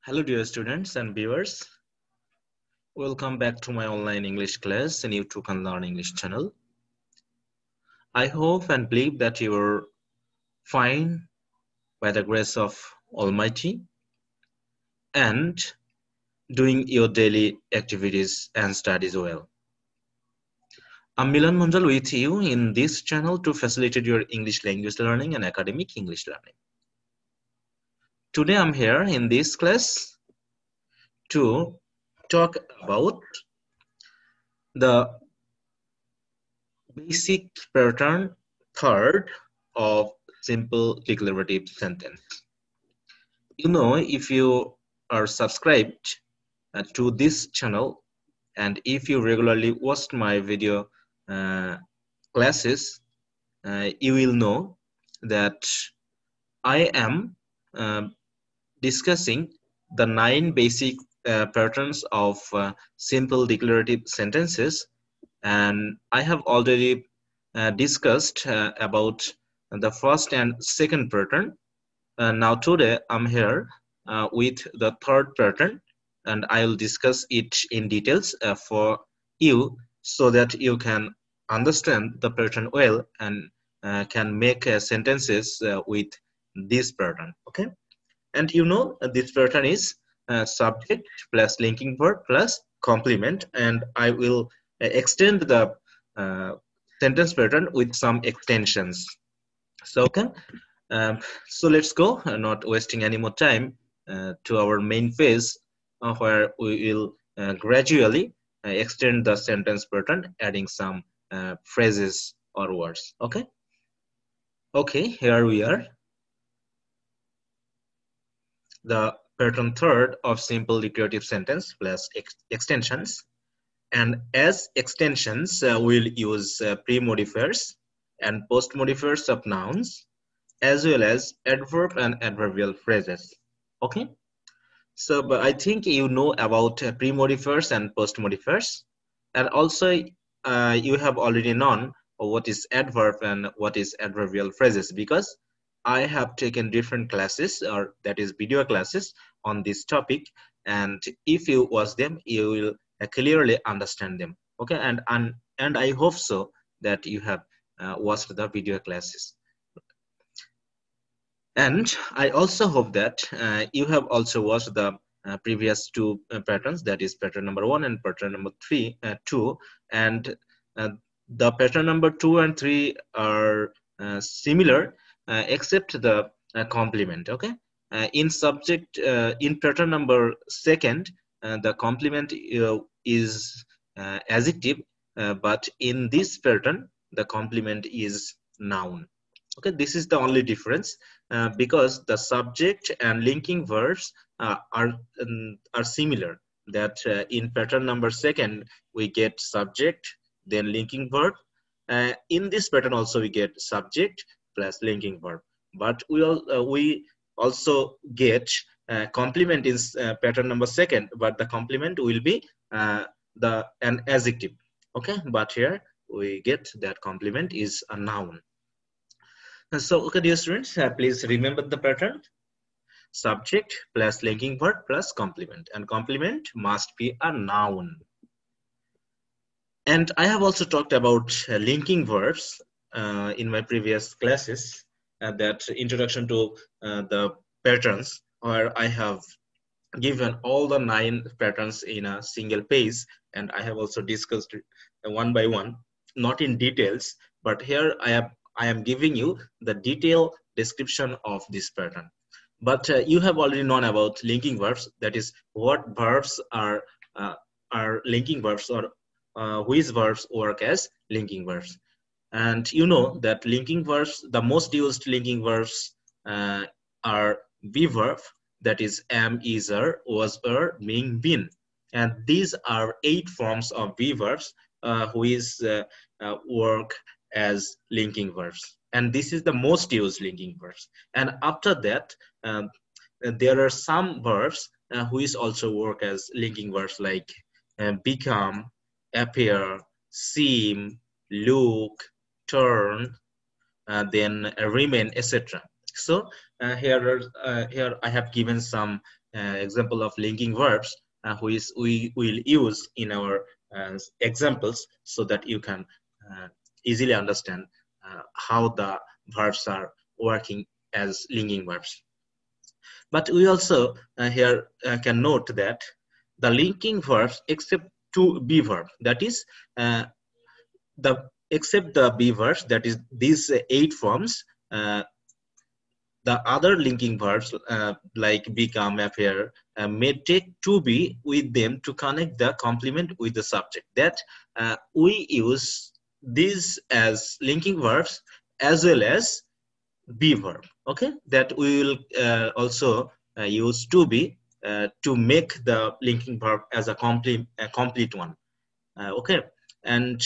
Hello dear students and viewers. Welcome back to my online English class in YouTube and Learn English channel. I hope and believe that you are fine by the grace of Almighty and doing your daily activities and studies well. I'm Milan Munjal with you in this channel to facilitate your English language learning and academic English learning. Today I'm here in this class to talk about the basic pattern third of simple declarative sentence. If you are subscribed to this channel and if you regularly watch my video classes, you will know that I am discussing the 9 basic patterns of simple declarative sentences, and I have already discussed about the first and second pattern. Now today I'm here with the third pattern, and I will discuss it in details for you so that you can understand the pattern well and can make sentences with this pattern. Okay, and this pattern is subject plus linking verb plus complement, and I will extend the uh, sentence pattern with some extensions. So okay, so let's go, not wasting any more time, to our main phase where we will gradually extend the sentence pattern, adding some phrases or words. Okay, here we are. The pattern third of simple declarative sentence plus extensions. And as extensions, we'll use pre-modifiers and post-modifiers of nouns, as well as adverb and adverbial phrases. Okay, so but I think you know about pre-modifiers and post-modifiers, and also you have already known what is adverb and what is adverbial phrases, because I have taken different classes, or that is video classes, on this topic, and if you watch them you will clearly understand them. Okay, and I hope so that you have watched the video classes. And I also hope that you have also watched the previous two patterns, that is pattern number 1 and pattern number 2, and the pattern number 2 and 3 are similar, except the complement. Okay, in subject, in pattern number 2, the complement is adjective, but in this pattern the complement is noun. Okay, this is the only difference, because the subject and linking verbs are similar. That in pattern number 2 we get subject then linking verb. In this pattern also we get subject plus linking verb, but we also get complement in pattern number 2, but the complement will be an adjective. Okay, but here we get that complement is a noun. So, okay, dear students, please remember the pattern: subject plus linking verb plus complement, and complement must be a noun. And I have also talked about linking verbs in my previous classes, that introduction to the patterns, where I have given all the 9 patterns in a single page, and I have also discussed it one by one, not in details, but here I am giving you the detailed description of this pattern. But you have already known about linking verbs, that is what verbs are linking verbs, or which verbs work as linking verbs. And you know that linking verbs, the most used linking verbs are be verb, that is am, is, are, was, are, being, been. And these are 8 forms of be verbs which work as linking verbs. And this is the most used linking verbs. And after that, there are some verbs which also work as linking verbs, like become, appear, seem, look, turn, then remain, etc. So here I have given some example of linking verbs which we will use in our examples, so that you can easily understand how the verbs are working as linking verbs. But we also here can note that the linking verbs except to be verb, that is except the be verbs, that is these 8 forms, the other linking verbs like become, appear, may take to be with them to connect the complement with the subject. That we use these as linking verbs as well as be verb. Okay, that we will also use to be to make the linking verb as a complete one. Okay, and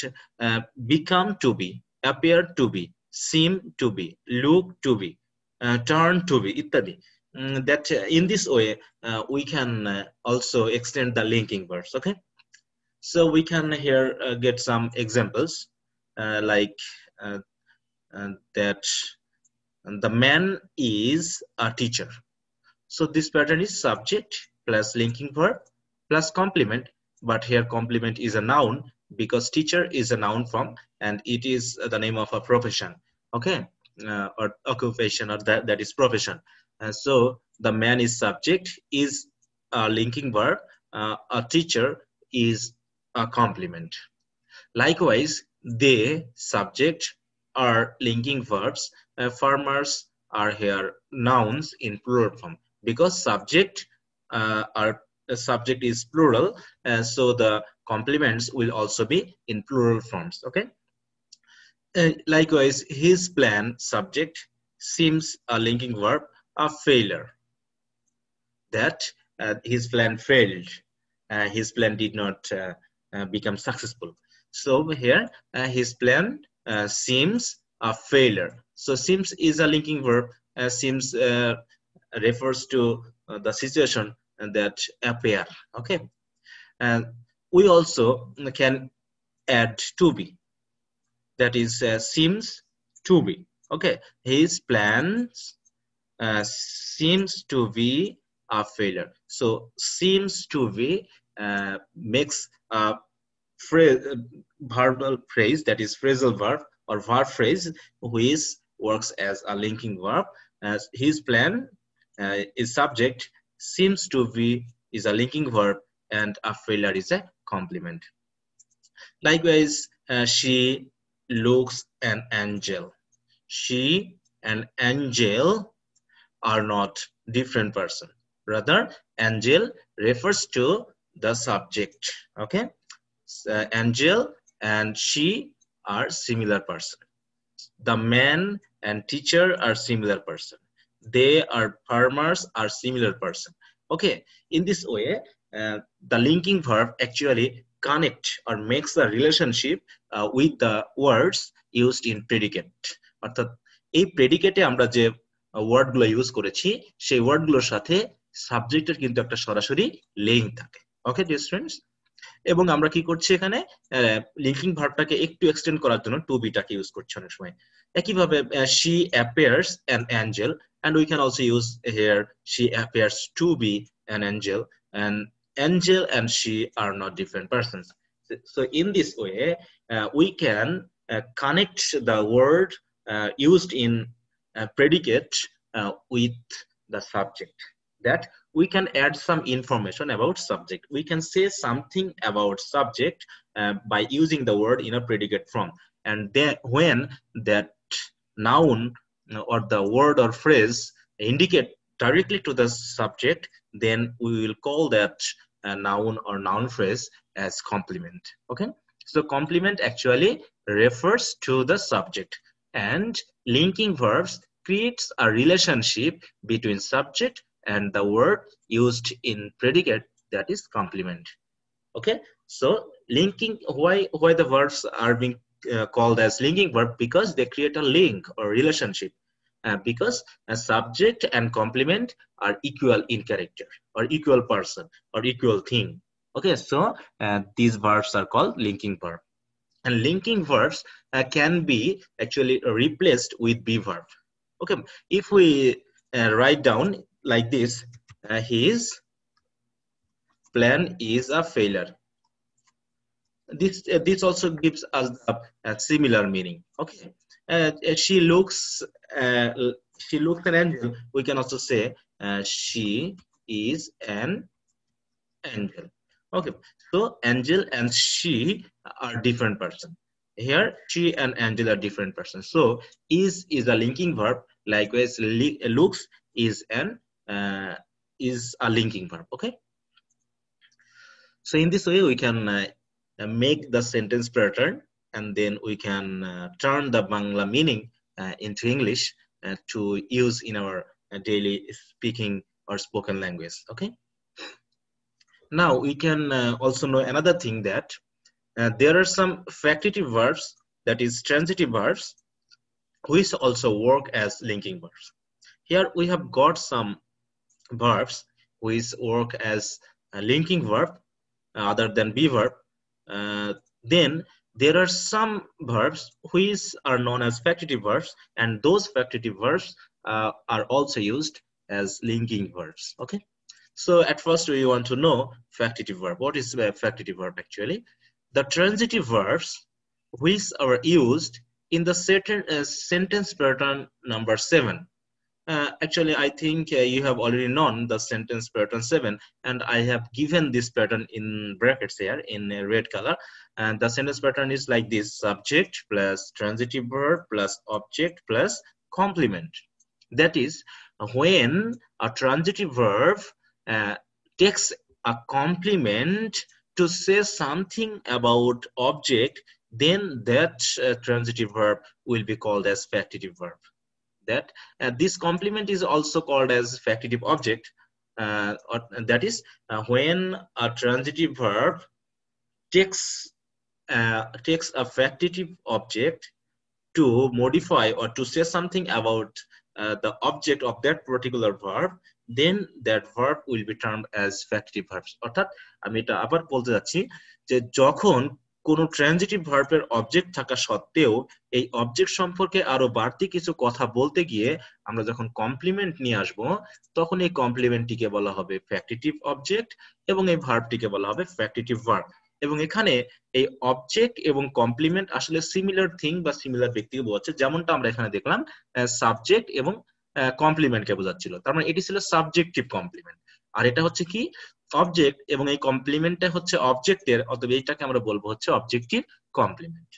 become to be, appear to be, seem to be, look to be, turn to be, ityadi. That in this way we can also extend the linking verbs. Okay, so we can here get some examples like that the man is a teacher. So this pattern is subject plus linking verb plus complement, but here complement is a noun because teacher is a noun form and it is the name of a profession. Okay, or occupation, or that is profession. So the man is subject, is a linking verb, a teacher is a complement. Likewise, they, subject, are linking verbs. Farmers are here nouns in plural form because subject subject is plural, so the complements will also be in plural forms. Okay. Likewise, his plan, subject, seems a linking verb, a failure. That his plan failed. His plan did not become successful. So here his plan seems a failure. So seems is a linking verb. Seems refers to the situation that appear. Okay, and we also can add to be. That is seems to be. Okay, his plans seems to be a failure. So seems to be makes a phrase, verbal phrase, that is phrasal verb or verb phrase, which works as a linking verb. As his plan is subject, seems to be is a linking verb, and a failure is a complement. Likewise, she looks an angel. She and angel are not different person. Rather, angel refers to the subject. Okay, angel and she are similar person. The man and teacher are similar person. They are farmers are similar person. Okay, in this way, the linking verb actually connect or makes a relationship with the words used in predicate. অর্থাৎ এই প্রেডিকেটে আমরা যে ওয়ার্ডগুলো use করেছি সেই ওয়ার্ডগুলোর সাথে সাবজেক্টের কিন্তু একটা সরাসরি লিঙ্ক থাকে। ওকে ডিয়ার স্টুডেন্টস, এবং আমরা কি করছি এখানে লিঙ্কিং ভার্বটাকে একটু এক্সটেন্ড করার জন্য টু বিটাকে ইউজ করছি অনেক সময়। একইভাবে she appears an angel, and we can also use here she appears to be an angel, and angel and she are not different persons. So in this way we can connect the word used in predicate with the subject, that we can add some information about subject. We can say something about subject by using the word in a predicate form, and then when that noun or the word or phrase indicate directly to the subject, then we will call that noun or noun phrase as complement. Okay, so complement actually refers to the subject, and linking verbs creates a relationship between subject and the word used in predicate, that is complement. Okay, so linking, why the verbs are being called as linking verb? Because they create a link or relationship, because a subject and complement are equal in character or equal person or equal thing. Okay, so these verbs are called linking verb, and linking verbs can be actually replaced with be verb. Okay, if we write down like this, his plan is a failure. This also gives us a similar meaning. Okay, she looks uh, she looks an angel. We can also say she is an angel. Okay, so angel and she are different person. Here she and angel are different persons. So is a linking verb. Likewise, looks is a linking verb. Okay, so in this way we can make the sentence pattern, and then we can turn the Bangla meaning into English to use in our daily speaking or spoken language. Okay, now we can also know another thing, that there are some factitive verbs, that is transitive verbs, which also work as linking verbs. Here we have got some verbs which work as a linking verb other than be verb. Then there are some verbs which are known as factitive verbs, and those factitive verbs are also used as linking verbs. Okay, so at first we want to know factitive verb. What is a factitive verb actually? The transitive verbs which are used in the sentence pattern number 7. Actually, I think you have already known the sentence pattern 7, and I have given this pattern in brackets here in red color. And the sentence pattern is like this: subject plus transitive verb plus object plus complement. That is, when a transitive verb takes a complement to say something about object, then that transitive verb will be called as factitive verb. That this complement is also called as factitive object, or that is when a transitive verb takes a factitive object to modify or to say something about the object of that particular verb, then that verb will be termed as factitive verbs. অর্থাৎ আমি এটা আবার বলতে যাচ্ছি যে যখন কোন transitive ভার্বের অবজেক্ট থাকা সত্ত্বেও এই অবজেক্ট সম্পর্কে আরো বাড়তি কিছু কথা বলতে গিয়ে আমরা যখন কমপ্লিমেন্ট নিয়ে আসব, তখন এই কমপ্লিমেন্টটিকে বলা হবে ফ্যাক্টিটিভ অবজেক্ট এবং এই ভার্বটিকে বলা হবে ফ্যাক্টিটিভ ভার্ব। এবং এখানে এই অবজেক্ট এবং কমপ্লিমেন্ট আসলে সিমিলার থিং বা সিমিলার ব্যক্তিকে বোঝাচ্ছে, যেমনটা আমরা এখানে দেখলাম সাবজেক্ট এবং কমপ্লিমেন্টকে বোঝাচ্ছিল। তার মানে এটি ছিল সাবজেক্টিভ কমপ্লিমেন্ট, আর এটা হচ্ছে কি অবজেক্ট, এবং এই কমপ্লিমেন্টটা হচ্ছে অবজেক্টের, অতএব এইটাকে আমরা বলবো হচ্ছে অবজেক্টিভ কমপ্লিমেন্ট।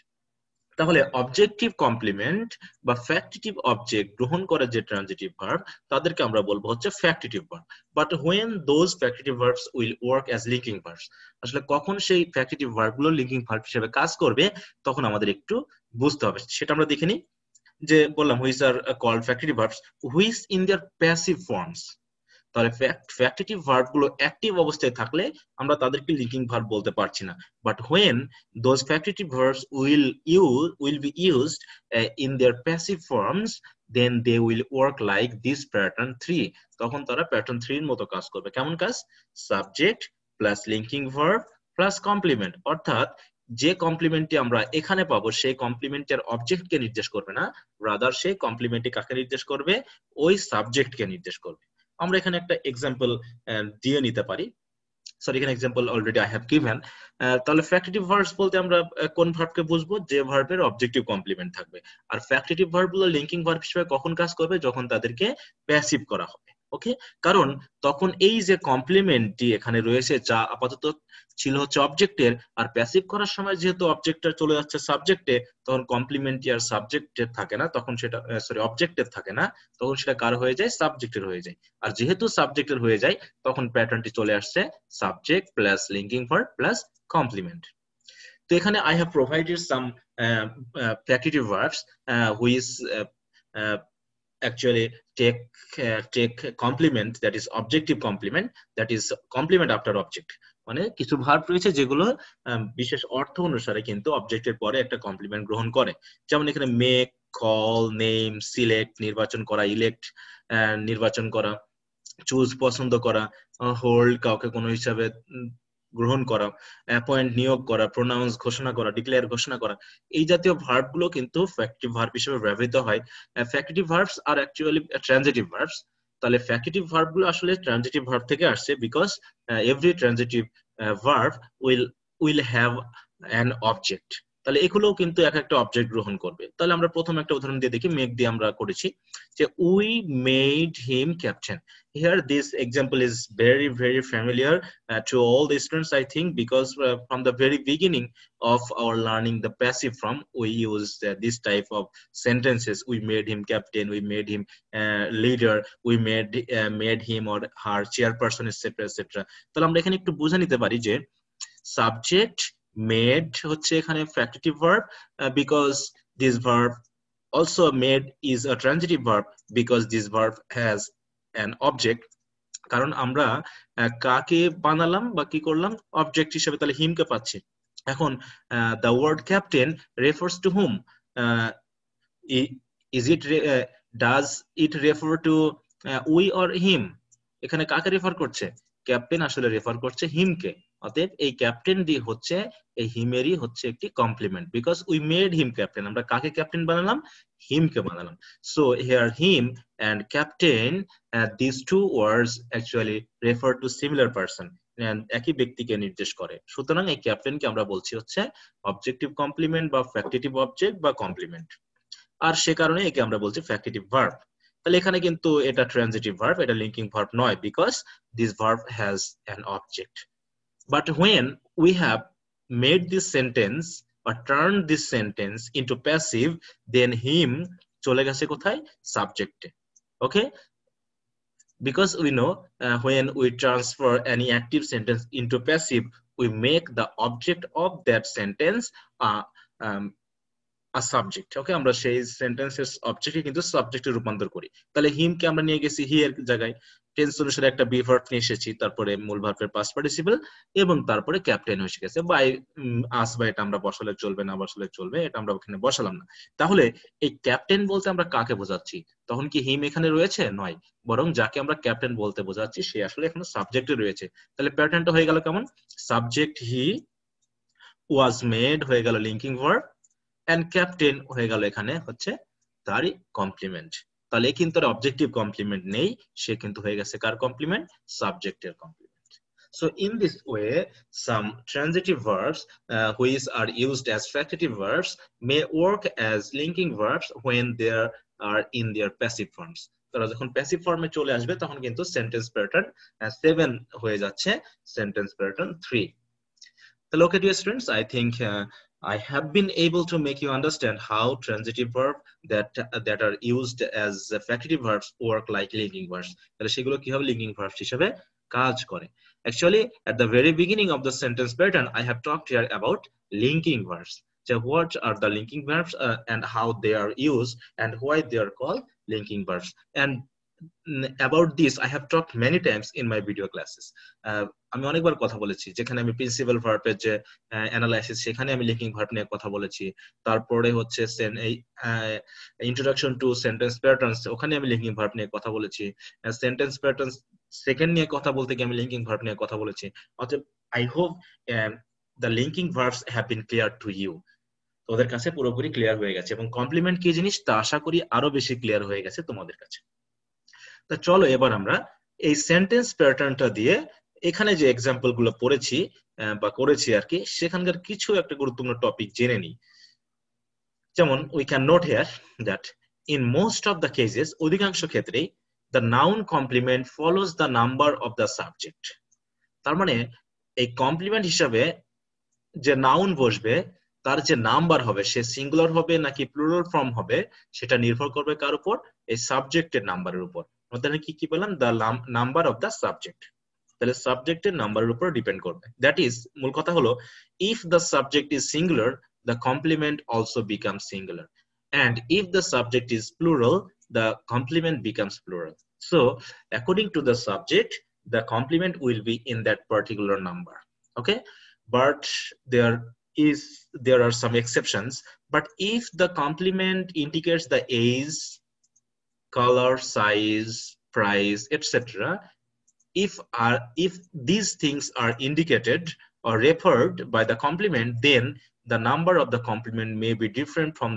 তাহলে অবজেক্টিভ কমপ্লিমেন্ট বা ফ্যাক্টিটিভ অবজেক্ট গ্রহণ করে যে ট্রানজিটিভ ভার্ব, তাদেরকে আমরা বলবো হচ্ছে factitive verb. But when those factitive verbs will work as linking verbs, আসলে কখন সেই ফ্যাক্টিটিভ ভার্বগুলো লিঙ্কিং ভার্ব হিসেবে কাজ করবে তখন আমাদের একটু বুঝতে হবে, সেটা আমরা দেখে নিই। যে বললাম which are called factitive verbs which in their passive forms. তাহলে ফ্যাক্টিটিভ ভার্ব গুলো অ্যাক্টিভ অবস্থায় থাকলে আমরা তাদেরকে লিঙ্কিং ভার্ব বলতে পারছি না। But when those factitive verbs will be used in their passive forms, then they will work like this pattern 3। তখন তারা প্যাটার্ন 3 এর মতো কাজ করবে। কেমন কাজ? Subject plus linking verb plus complement. অর্থাৎ যে কমপ্লিমেন্টটি আমরা এখানে পাবো সেই কমপ্লিমেন্টের অবজেক্টকে নির্দেশ করবে না, রাদার সেই কমপ্লিমেন্টটি কাকে নির্দেশ করবে? ওই সাবজেক্টকে নির্দেশ করবে। আমরা এখানে একটা এক্সাম্পল দিয়ে নিতে পারি। সরি, এখানে example already I have given. তাহলে ফ্যাক্টিটিভ ভার্বস বলতে আমরা কোন ভার্বকে বুঝবো? যে ভার্বের অবজেক্টিভ কমপ্লিমেন্ট থাকবে। আর ফ্যাক্টিটিভ ভার্বগুলো লিঙ্কিং ভার্ব হিসেবে কখন কাজ করবে? যখন তাদেরকে প্যাসিভ করা হবে। ওকে, কারণ তখন এই যে কমপ্লিমেন্টটি এখানে রয়েছে যা আপাতত ছিল হচ্ছে অবজেক্টের, আর প্যাসিভ করার সময় যেহেতু অবজেক্টটা চলে যাচ্ছে সাবজেক্টে, তখন কমপ্লিমেন্টটি আর সাবজেক্টের থাকে না, তখন সেটা সরি অবজেক্টের থাকে না, তখন সেটা কার হয়ে যায়? সাবজেক্টের হয়ে যায়। আর যেহেতু সাবজেক্টের হয়ে যায় তখন প্যাটার্নটি চলে আসছে subject plus linking verb plus complement. তো এখানে I have provided some factitive verbs which actually take complement, that is objective complement, that is complement after object। মানে কিছু ভার্ব রয়েছে যেগুলো বিশেষ অর্থ অনুসারে কিন্তু অবজেক্টের পরে একটা কমপ্লিমেন্ট গ্রহণ করে। যেমন এখানে মেক, কল, নেম, সিলেক্ট নির্বাচন করা, ইলেক্ট নির্বাচন করা, চুজ পছন্দ করা, হোল্ড কাউকে কোনো হিসাবে গ্রহণ করা, অ্যাপয়েন্ট নিয়োগ করা, প্রোনাউন্স ঘোষণা করা, ডিক্লেয়ার ঘোষণা করা, এই জাতীয় ভার্ব গুলো কিন্তু ফ্যাক্টিভ ভার্ব হিসেবে ব্যবহৃত হয়। ফ্যাক্টিভ verbs are actually transitive verbs. তাহলে ফ্যাক্টিটিভ ভার্ব গুলো আসলে ট্রানজিটিভ ভার্ব থেকে আসছে, because every transitive verb will have an object. তাহলে এগুলোও কিন্তু এক একটা অবজেক্ট গ্রহণ করবে। তাহলে আমরা প্রথম একটা উদাহরণ দিয়ে দেখি, মেক দিয়ে আমরা করেছি যে we made him captain. Here this example is very familiar to all the students, I think, because from the very beginning of our learning the passive form, we use this type of sentences. We made him captain, we made him leader, we made him or her chairperson, etc etc. তাহলে আমরা এখানে একটু বুঝে নিতে পারি যে subject made হচ্ছে এখানে factitive verb, because this verb also made is a transitive verb because this verb has an object। কারণ আমরা কাকে বানালাম বা কি করলাম অবজেক্ট হিসেবে, তাহলে হিমকে পাচ্ছি। এখন the word captain refers to whom? Is it does it refer to we or him? এখানে কাকে রেফার করছে? ক্যাপ্টেন আসলে রেফার করছে হিমকে। অতএব এই ক্যাপ্টেন ডি হচ্ছে এই হিমেরই হচ্ছে একটি complement, because we made him captain. আমরা কাকে ক্যাপ্টেন বানালাম? হিমকে বানালাম। So here him and captain, these two words actually refer to similar person, একই ব্যক্তিকে নির্দেশ করে। সুতরাং এই ক্যাপ্টেনকে আমরা বলছি হচ্ছে অবজেক্টিভ কমপ্লিমেন্ট বা ফ্যাক্টিটিভ অবজেক্ট বা কমপ্লিমেন্ট, আর সে কারণে একে আমরা বলছি ফ্যাক্টিটিভ ভার্ব। তাহলে এখানে কিন্তু এটা ট্রানজিটিভ ভার্ব, এটা লিঙ্কিং ভার্ব নয়, because this verb has an object. But when we have made this sentence or turned this sentence into passive, then him চলে গেছে কোথায়? সাবজেক্টে। Okay, because we know when we transfer any active sentence into passive, we make the object of that sentence a subject। ওকে, আমরা সেই সেন্টেন্সের অবজেক্টকে কিন্তু সাবজেক্টে রূপান্তর করি। তাহলে হিমকে আমরা নিয়ে গেছি হি এর জায়গায়, টেন্স অনুসারে একটা বি ভার্ব নিয়ে এসেছি, তারপরে মূল ভার্বের পাস্ট পার্টিসিপল, এবং তারপরে ক্যাপ্টেন এসে গেছে। বাই আস বা এটা আমরা বসালে চলবে, না বসালে চলবে, এটা আমরা ওখানে বসালাম না। তাহলে এই ক্যাপ্টেন বলতে আমরা কাকে বোঝাচ্ছি? তখন কি হিম এখানে রয়েছে? নয়, বরং যাকে আমরা ক্যাপ্টেন বলতে বোঝাচ্ছি সে আসলে এখানে সাবজেক্টে রয়েছে। তাহলে প্যাটার্নটা হয়ে গেল কেমন? সাবজেক্ট হি, ওয়াজ মেড হয়ে গেল লিঙ্কিং ভার্ব, and captain হয়ে গেল এখানে হচ্ছে তারই কমপ্লিমেন্ট। তাহলে কিন্তু অবজেক্টিভ কমপ্লিমেন্ট নেই, সে কিন্তু হয়ে গেছে কার কমপ্লিমেন্ট? সাবজেক্টের complement. So in this way, some transitive verbs which are used as factitive verbs may work as linking verbs when they are in their passive forms। তারা যখন প্যাসিভ ফর্মে চলে আসবে তখন কিন্তু সেন্টেন্স প্যাটার্ন 7 হয়ে যাচ্ছে sentence pattern 3। So okay, dear students, I think I have been able to make you understand how transitive verbs that are used as factitive verbs work like linking verbs। তাহলে সেগুলো কিভাবে linking verbs হিসেবে কাজ করে। Actually, at the very beginning of the sentence pattern, I have talked here about linking verbs. So what are the linking verbs and how they are used and why they are called linking verbs? And about this I have talked many times in my video classes। আমি অনেকবার কথা বলেছি, যেখানে আমি principal ভার্বের যে analysis সেখানে আমি লিঙ্কিং ভার্ব নিয়ে কথা বলেছি। তারপরে হচ্ছে এই ইন্ট্রোডাকশন টু সেন্টেন্স প্যাটার্নস, ওখানে আমি লিঙ্কিং ভার্ব নিয়ে কথা বলেছি। সেন্টেন্স প্যাটার্নস সেকেন্ড নিয়ে কথা বলতে গিয়ে আমি লিঙ্কিং ভার্ব নিয়ে কথা বলেছি। অতএব I hope the linking verbs have been clear to you. তোমাদের কাছে পুরোপুরি ক্লিয়ার হয়ে গেছে, এবং কমপ্লিমেন্ট কি জিনিস তা আশা করি আরো বেশি ক্লিয়ার হয়ে গেছে তোমাদের কাছে। তা চলো এবার আমরা এই সেন্টেন্স প্যাটার্নটা দিয়ে এখানে যে এক্সাম্পল গুলো পড়েছি বা করেছি আর কি, সেখানকার কিছু একটা গুরুত্বপূর্ণ টপিক জেনে নিই। যেমন we can note here that in most of the cases, অধিকাংশ ক্ষেত্রেই the noun complement follows the number of the subject. তার মানে এই কমপ্লিমেন্ট হিসাবে যে নাউন বসবে তার যে নাম্বার হবে সে সিঙ্গুলার হবে নাকি প্লুরাল ফর্ম হবে সেটা নির্ভর করবে কার উপর? এই সাবজেক্টের নাম্বারের উপর। আমাদের কি বললাম? The number of the subject. তাহলে সাবজেক্টের নাম্বারের উপর ডিপেন্ড করবে। দ্যাট ইজ, মূল কথা হলো, if the subject is singular the complement also becomes singular, and if the subject is plural the complement becomes plural. So according to the subject the complement will be in that particular number. Okay, but there are some exceptions. But if the complement indicates the age, color, size, price, etc., if these things are indicated or referred by the complement, then the number of the complement may be different from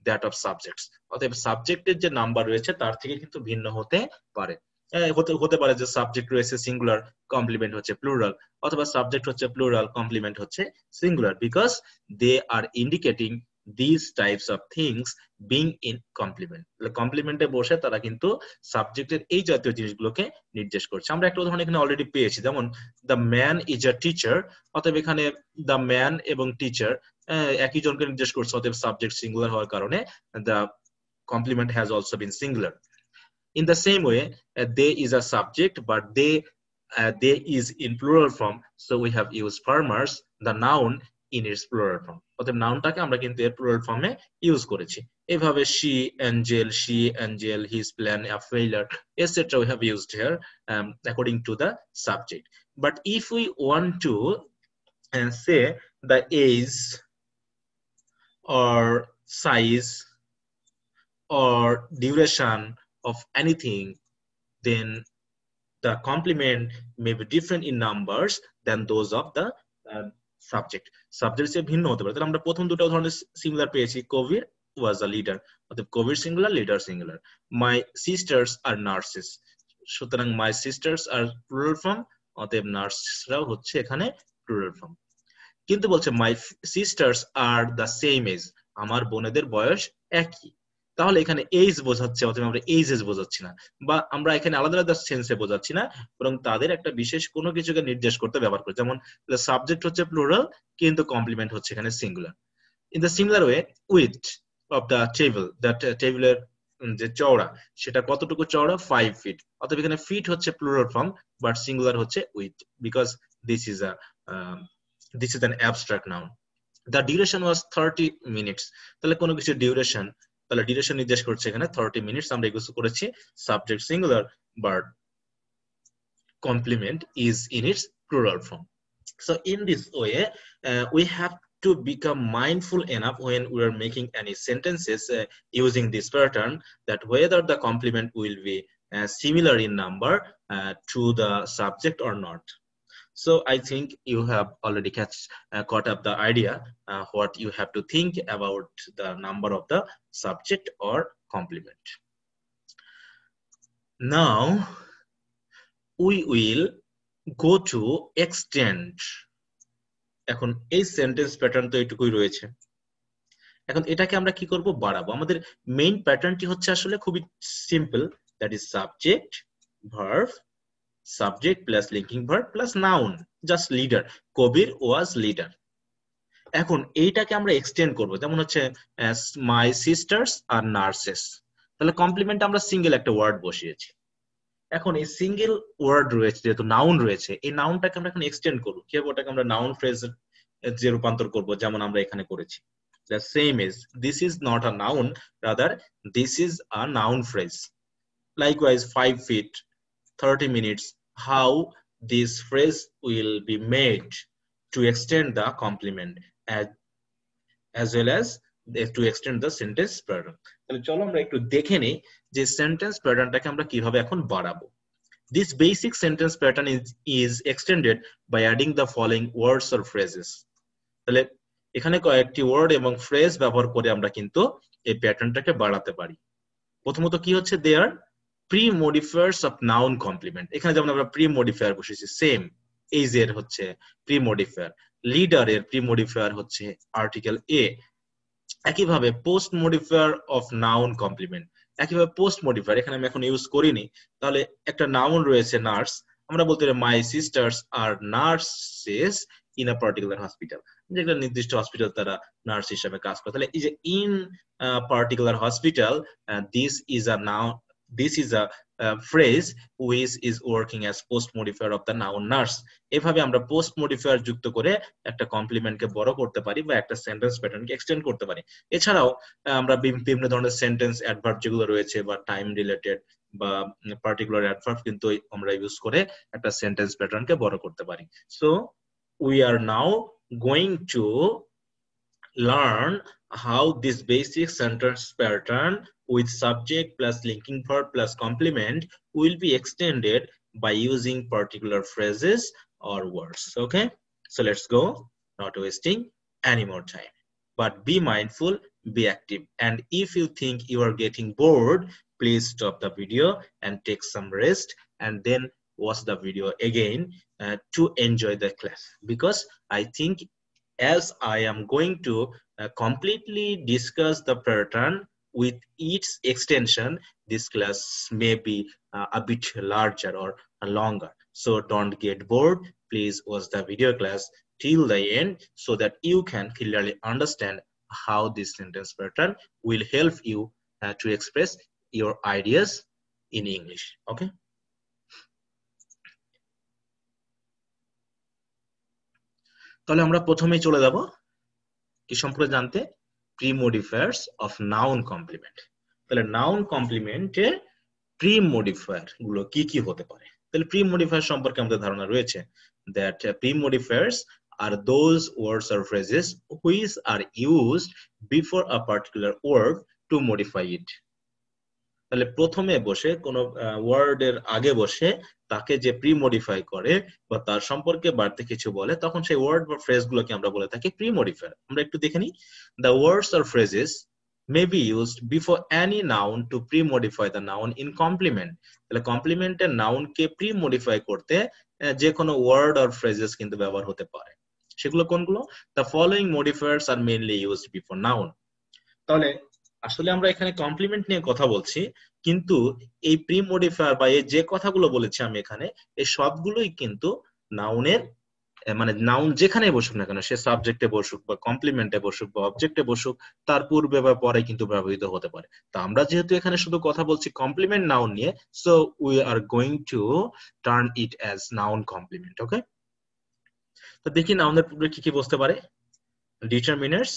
that of subjects. অতএব সাবজেক্টের যে number রয়েছে তার থেকে কিন্তু ভিন্ন হতে পারে। হতে পারে যে সাবজেক্ট রয়েছে সিঙ্গুলার, কমপ্লিমেন্ট হচ্ছে প্লুরাল, অথবা সাবজেক্ট হচ্ছে প্লুরাল, কমপ্লিমেন্ট হচ্ছে singular, because they are indicating these types of things being in complement. কমপ্লিমেন্টে বসে তারা কিন্তু সাবজেক্টের এই জাতীয় জিনিসগুলোকে নির্দেশ করছে। আমরা একটা উদাহরণ এখানে অলরেডি পেয়েছি, যেমন the man is a teacher, অতএব এখানে দ্য ম্যান এবং টিচার একই জনকে নির্দেশ করছে, অতএব সাবজেক্ট সিঙ্গুলার হওয়ার কারণে the complement has also been singular. In the same way, they is a subject, but they is in plural form, so we have used farmers, the noun, in its plural form. অতএব নাউনটাকে আমরা কিন্তু এর plural ফর্মে use করেছি। এভাবে she angel, his plan a failure, etc. we have used here according to the subject. But if we want to say the age or size or duration of anything, then the complement may be different in numbers than those of the subject. Subject সে ভিন্ন হতে পারে। তাহলে আমরা প্রথম দুটো ধরনের singular পেয়েছি, কবির was a leader, অতএব কবির singular, leader singular. my sisters are nurses, সুতরাং my sisters are plural form, অতএব নার্সরাও হচ্ছে এখানে plural form। কিন্তু বলছে my sisters are the same age, আমার বোনেদের বয়স একই, তাহলে এখানে এজ বোঝাচ্ছে, অথবা আমরা এজেস বোঝাচ্ছি না, বা আমরা এখানে আলাদা আলাদা সেন্সে বোঝাচ্ছি না, বরং তাদের একটা বিশেষ কোনো কিছুকে নির্দেশ করতে ব্যবহার করি। যেমন সাবজেক্ট হচ্ছে প্লুরাল, কিন্তু কমপ্লিমেন্ট হচ্ছে এখানে singular. In the similar way, with of the table, that টেবিলের যে চওড়া, সেটা কতটুকু চওড়া, 5 ফিট, অথবা এখানে ফিট হচ্ছে প্লুরাল ফর্ম, বাট সিঙ্গুলার হচ্ছে with, because this is an abstract noun. The duration was 30 minutes, তাহলে কোনো কিছু ডিউরেশন, তাহলে ডিউরেশন নির্দেশ করছে এখানে 30 মিনিটস, আমরা ইউজ করেছি subject singular, but complement is in its plural form. So in this way, we have to become mindful enough when we are making any sentences using this pattern, that whether the complement will be similar in number to the subject or not. So I think you have already caught up the idea what you have to think about the number of the subject or complement. Now we will go to extend. এখন এই sentence pattern তো এইটুকুই রয়েছে, এখন এটাকে আমরা কি করব, বাড়াবো। আমাদের মেইন প্যাটার্নটি হচ্ছে আসলে খুবই simple, that is subject verb, subject plus linking verb plus noun, just leader, Kabir was leader. এখন এইটাকে আমরা এক্সটেন্ড করব, যেমন হচ্ছে মাই সিস্টার্স আর নার্সেস, তাহলে কমপ্লিমেন্ট আমরা সিঙ্গেল একটা ওয়ার্ড বসিয়েছি। এখন এই সিঙ্গেল ওয়ার্ড রয়েছে, যেহেতু নাউন রয়েছে, এই নাউনটাকে আমরা এখন এক্সটেন্ড করব, কিভাবে ওটাকে আমরা নাউন ফ্রেজ যে রূপান্তর করব, যেমন আমরা এখানে করেছি। The same is, this is not a noun, rather this is a noun phrase. Likewise, 5 feet, 30 minutes, how this phrase will be made to extend the complement as well as to extend the sentence pattern. তাহলে চলো আমরা একটু দেখে নেই যে sentence প্যাটার্নটাকে আমরা কিভাবে এখন বাড়াবো। This basic sentence pattern is extended by adding the following words or phrases. তাহলে এখানে কয়েকটি ওয়ার্ড এবং ফ্রেজ ব্যবহার করে আমরা কিন্তু এই প্যাটার্নটাকে বাড়াতে পারি। প্রথমত কি হচ্ছে, there pre modifiers of noun complement. এখানে যেমন আমরা প্রি মডিফায়ার বসেছি, সেম এইজ এর হচ্ছে প্রি মডিফায়ার, লিডার এর প্রি মডিফায়ার হচ্ছে আর্টিকেল এ। একইভাবে post modifier of noun complement, একইভাবে পোস্ট মডিফায়ার এখানে আমি এখন ইউজ করিনি। তাহলে একটা নাউন রয়েছে নার্স, আমরা বলতে পারি মাই সিস্টার্স আর nurses in a particular hospital, যেটা নির্দিষ্ট হসপিটাল তারা নার্স হিসেবে কাজ করে। তাহলে এই যে in particular hospital, this is a noun, this is a phrase which is working as post modifier of the noun nurse. এভাবে আমরা পোস্ট মডিফায়ার যুক্ত করে একটা কমপ্লিমেন্টকে বড় করতে পারি বা একটা সেন্টেন্স প্যাটার্নকে এক্সটেন্ড করতে পারি। এছাড়াও আমরা বিভিন্ন ধরনের সেন্টেন্স অ্যাডভার্ব যেগুলো রয়েছে বা টাইম রিলেটেড বা পার্টিকুলার অ্যাডভার্ব কিন্তু আমরা ইউজ করে একটা সেন্টেন্স প্যাটার্নকে বড় করতে পারি। So we are now going to learn how this basic sentence pattern with subject plus linking verb plus complement will be extended by using particular phrases or words. Okay, so let's go, not wasting any more time, but be mindful, be active, and if you think you are getting bored, please stop the video and take some rest and then watch the video again to enjoy the class, because I think as I am going to completely discuss the pattern with each extension, this class may be a bit larger or longer. So don't get bored. Please watch the video class till the end so that you can clearly understand how this sentence pattern will help you to express your ideas in English. Okay. তাহলে আমরা প্রথমেই চলে যাব কি সম্পর্কে জানতে, pre modifiers of noun complement. তাহলে noun কমপ্লিমেন্টের প্রি মডিফায়ার গুলো কি কি হতে পারে। তাহলে প্রি মডিফায়ার সম্পর্কে আমাদের ধারণা রয়েছে that pre modifiers are those words or phrases which are used before a particular word to modify it. তাহলে প্রথমে বসে কোন ওয়ার্ডের আগে বসে তাকে যে প্রি মডিফাই করে বা তার সম্পর্কে বাড়তি কিছু বলে, তখন সেই ওয়ার্ড বা ফ্রেজ গুলোকে আমরা বলে থাকি প্রি মডিফায়ার। আমরা একটু দেখে নিই। The words or phrases may be used before any noun to pre-modify the noun in complement. তাহলে কমপ্লিমেন্টের নাউন কে প্রি মডিফাই করতে যে কোনো ওয়ার্ড or phrases কিন্তু ব্যবহার হতে পারে। সেগুলো কোনগুলো? The following modifiers are mainly used before noun. তাহলে আসলে আমরা এখানে কমপ্লিমেন্ট নিয়ে কথা বলছি, কিন্তু এই প্রি মডিফায়ার বা এই যে কথাগুলো বলেছি আমি এখানে, এই সবগুলোই কিন্তু নাউনের মানে নাউন যেখানে বসুক না কেন, সে সাবজেক্টে বসুক বা কমপ্লিমেন্টে বসুক বা অবজেক্টে বসুক, তার পূর্বে বা পরে কিন্তু ব্যবহৃত হতে পারে। তো আমরা যেহেতু এখানে শুধু কথা বলছি কমপ্লিমেন্ট নাউন নিয়ে, so we are going to turn it as noun complement. Okay, তো দেখি নাউনের পূর্বে কি কি বসতে পারে। Determiners,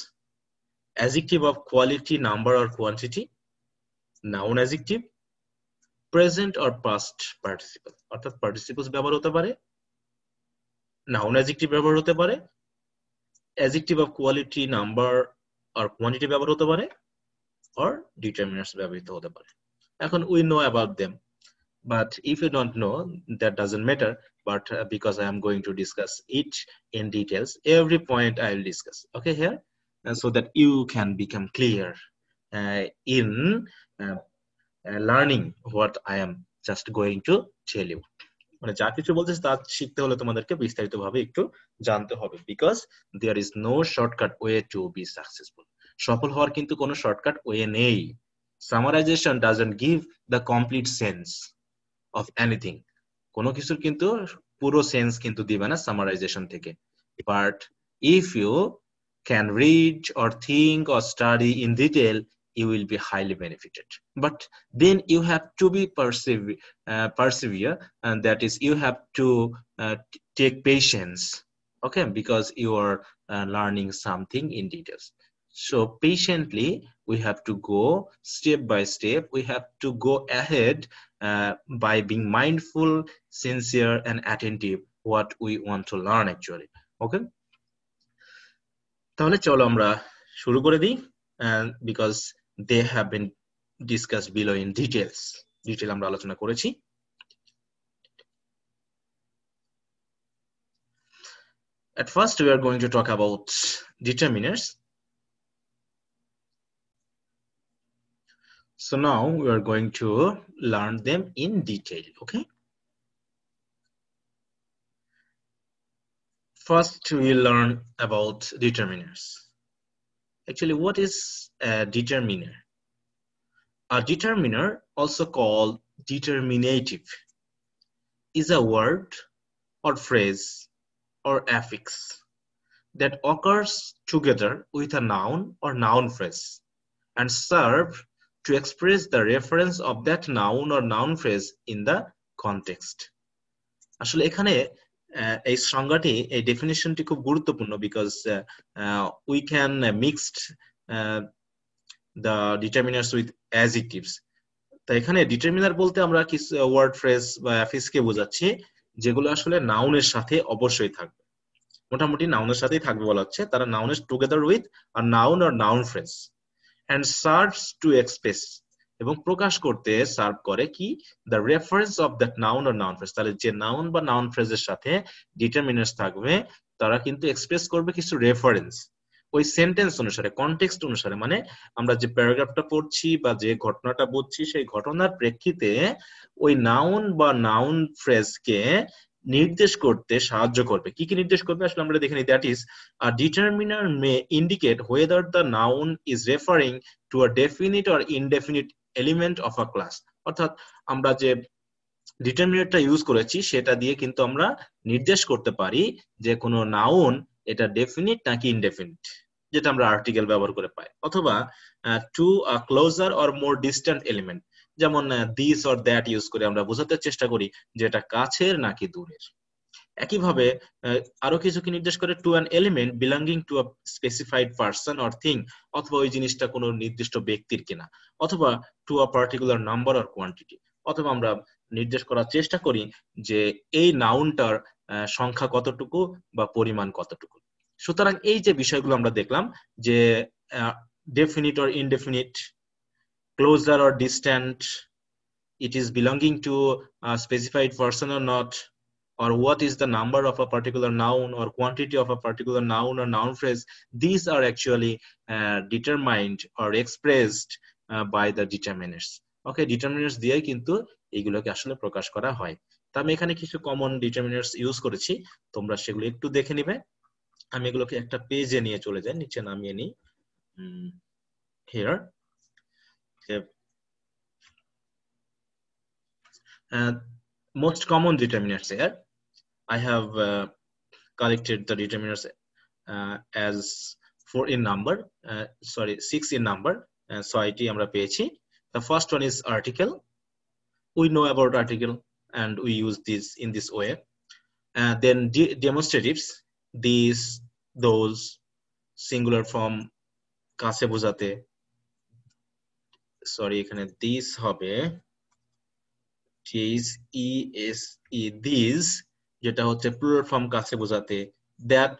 adjective of quality, number or quantity, noun adjective, present or past participle, অর্থাৎ participles ব্যবহার হতে পারে, noun adjective ব্যবহার হতে পারে, adjective of quality, number or quantity ব্যবহার হতে পারে, or determinants ব্যবহৃত হতে পারে। এখন we know about them, but if you don't know, that doesn't matter, but because I am going to discuss it in details, every point I will discuss, okay, here, so that you can become clear in learning what I am just going to tell you. মানে যা কিছু বলতেছি তা শিখতে হলে তোমাদেরকে বিস্তারিতভাবে একটু জানতে হবে, because there is no shortcut way to be successful. সফল হওয়ার কিন্তু কোনো শর্টকাট ওয়ে নেই। Summarization doesn't give the complete sense of anything. কোনো কিছুর কিন্তু পুরো সেন্স কিন্তু দিবে না সামারাইজেশন থেকে, but if you can read or think or study in detail, you will be highly benefited. But then you have to be persevere, and that is you have to take patience, okay, because you are learning something in details. So patiently we have to go step by step. We have to go ahead by being mindful, sincere and attentive what we want to learn actually. Okay, তাহলে চলো আমরা শুরু করে দিই, because they have been discussed below in details. Detail আমরা আলোচনা করেছি। At first we are going to talk about determiners. So now we are going to learn them in detail, okay? First we learn about determiners. Actually, what is a determiner? A determiner, also called determinative, is a word or phrase or affix that occurs together with a noun or noun phrase and serve to express the reference of that noun or noun phrase in the context. আসলে এখানে এই সংজ্ঞাটি, এই ডেফিনিশনটি খুব গুরুত্বপূর্ণ, because we can mixed the determiners with adjectives. তো এখানে determiner বলতে আমরা কিছু ওয়ার্ড ফ্রেজ বা অ্যাফিক্সকে বোঝাচ্ছি যেগুলো আসলে নাউনের সাথে অবশ্যই থাকবে, মোটামুটি নাউনের সাথেই থাকবে বলা হচ্ছে। তারা নাউনের together with a noun or noun phrase and serves to express, এবং প্রকাশ করতে সার্ভ করে কি, the reference of that noun or noun phrase. তাহলে যে নাউন বা নাউন ফ্রেজের সাথে ডিটারমিনার্স থাকবে তারা কিন্তু এক্সপ্রেস করবে কিছু রেফারেন্স, ওই সেন্টেন্স অনুসারে, কনটেক্সট অনুসারে, মানে আমরা যে প্যারাগ্রাফটা পড়ছি বা যে ঘটনাটা বুঝছি সেই ঘটনার প্রেক্ষিতে ওই নাউন বা নাউন ফ্রেজকে নির্দেশ করতে সাহায্য করবে। কি কি নির্দেশ করবে আসলে আমরা দেখে নিই। That is a determiner May indicate whether the noun is referring to a definite or indefinite element of a class। অর্থাৎ আমরা যে ডিটারমিনেটটা ইউজ করেছি সেটা দিয়ে কিন্তু আমরা নির্দেশ করতে পারি যে কোনো নাউন এটা ডেফিনিট নাকি ইনডেফিনিট, যেটা আমরা আর্টিকেল ব্যবহার করে পাই। অথবা to a closer or more distant element, যেমন দিস অর দ্যাট ইউজ করে আমরা বোঝাতে চেষ্টা করি যে এটা কাছের নাকি দূরের। একইভাবে আরো কিছু কি নির্দেশ করে, to an element belonging to a specified person or thing, অথবা ওই জিনিসটা কোনো নির্দিষ্ট ব্যক্তির কিনা, অথবা to a particular number or quantity, অথবা আমরা নির্দেশ করার চেষ্টা করি যে এই নাউনটার সংখ্যা কতটুকু বা পরিমাণ কতটুকু। সুতরাং এই যে বিষয়গুলো আমরা দেখলাম যে definite or indefinite, closer or distant, it is belonging to a specified person or not, or what is the number of a particular noun or quantity of a particular noun or noun phrase, these are actually determined or expressed by the determiners. Okay, determiners দিয়ে কিন্তু এইগুলোকে আসলে প্রকাশ করা হয়। তো আমি এখানে কিছু কমন ডিটারমিনার্স ইউজ করেছি, তোমরা সেগুলো একটু দেখে নিবে। আমি এগুলোকে একটা পেজে নিয়ে চলে যাই, নিচে নামিয়ে নিই। Here most common determinants here. I have collected the determinants as 4 in number, 6 in number. So এটি আমরা পেয়েছি। The first one is article. We know about article and we use this in this way. Then demonstratives, these, those, singular form কাছে বোঝাতে, sorry এখানে this হবে these, যেটা হচ্ছে plural form কাছে বোঝাতে, that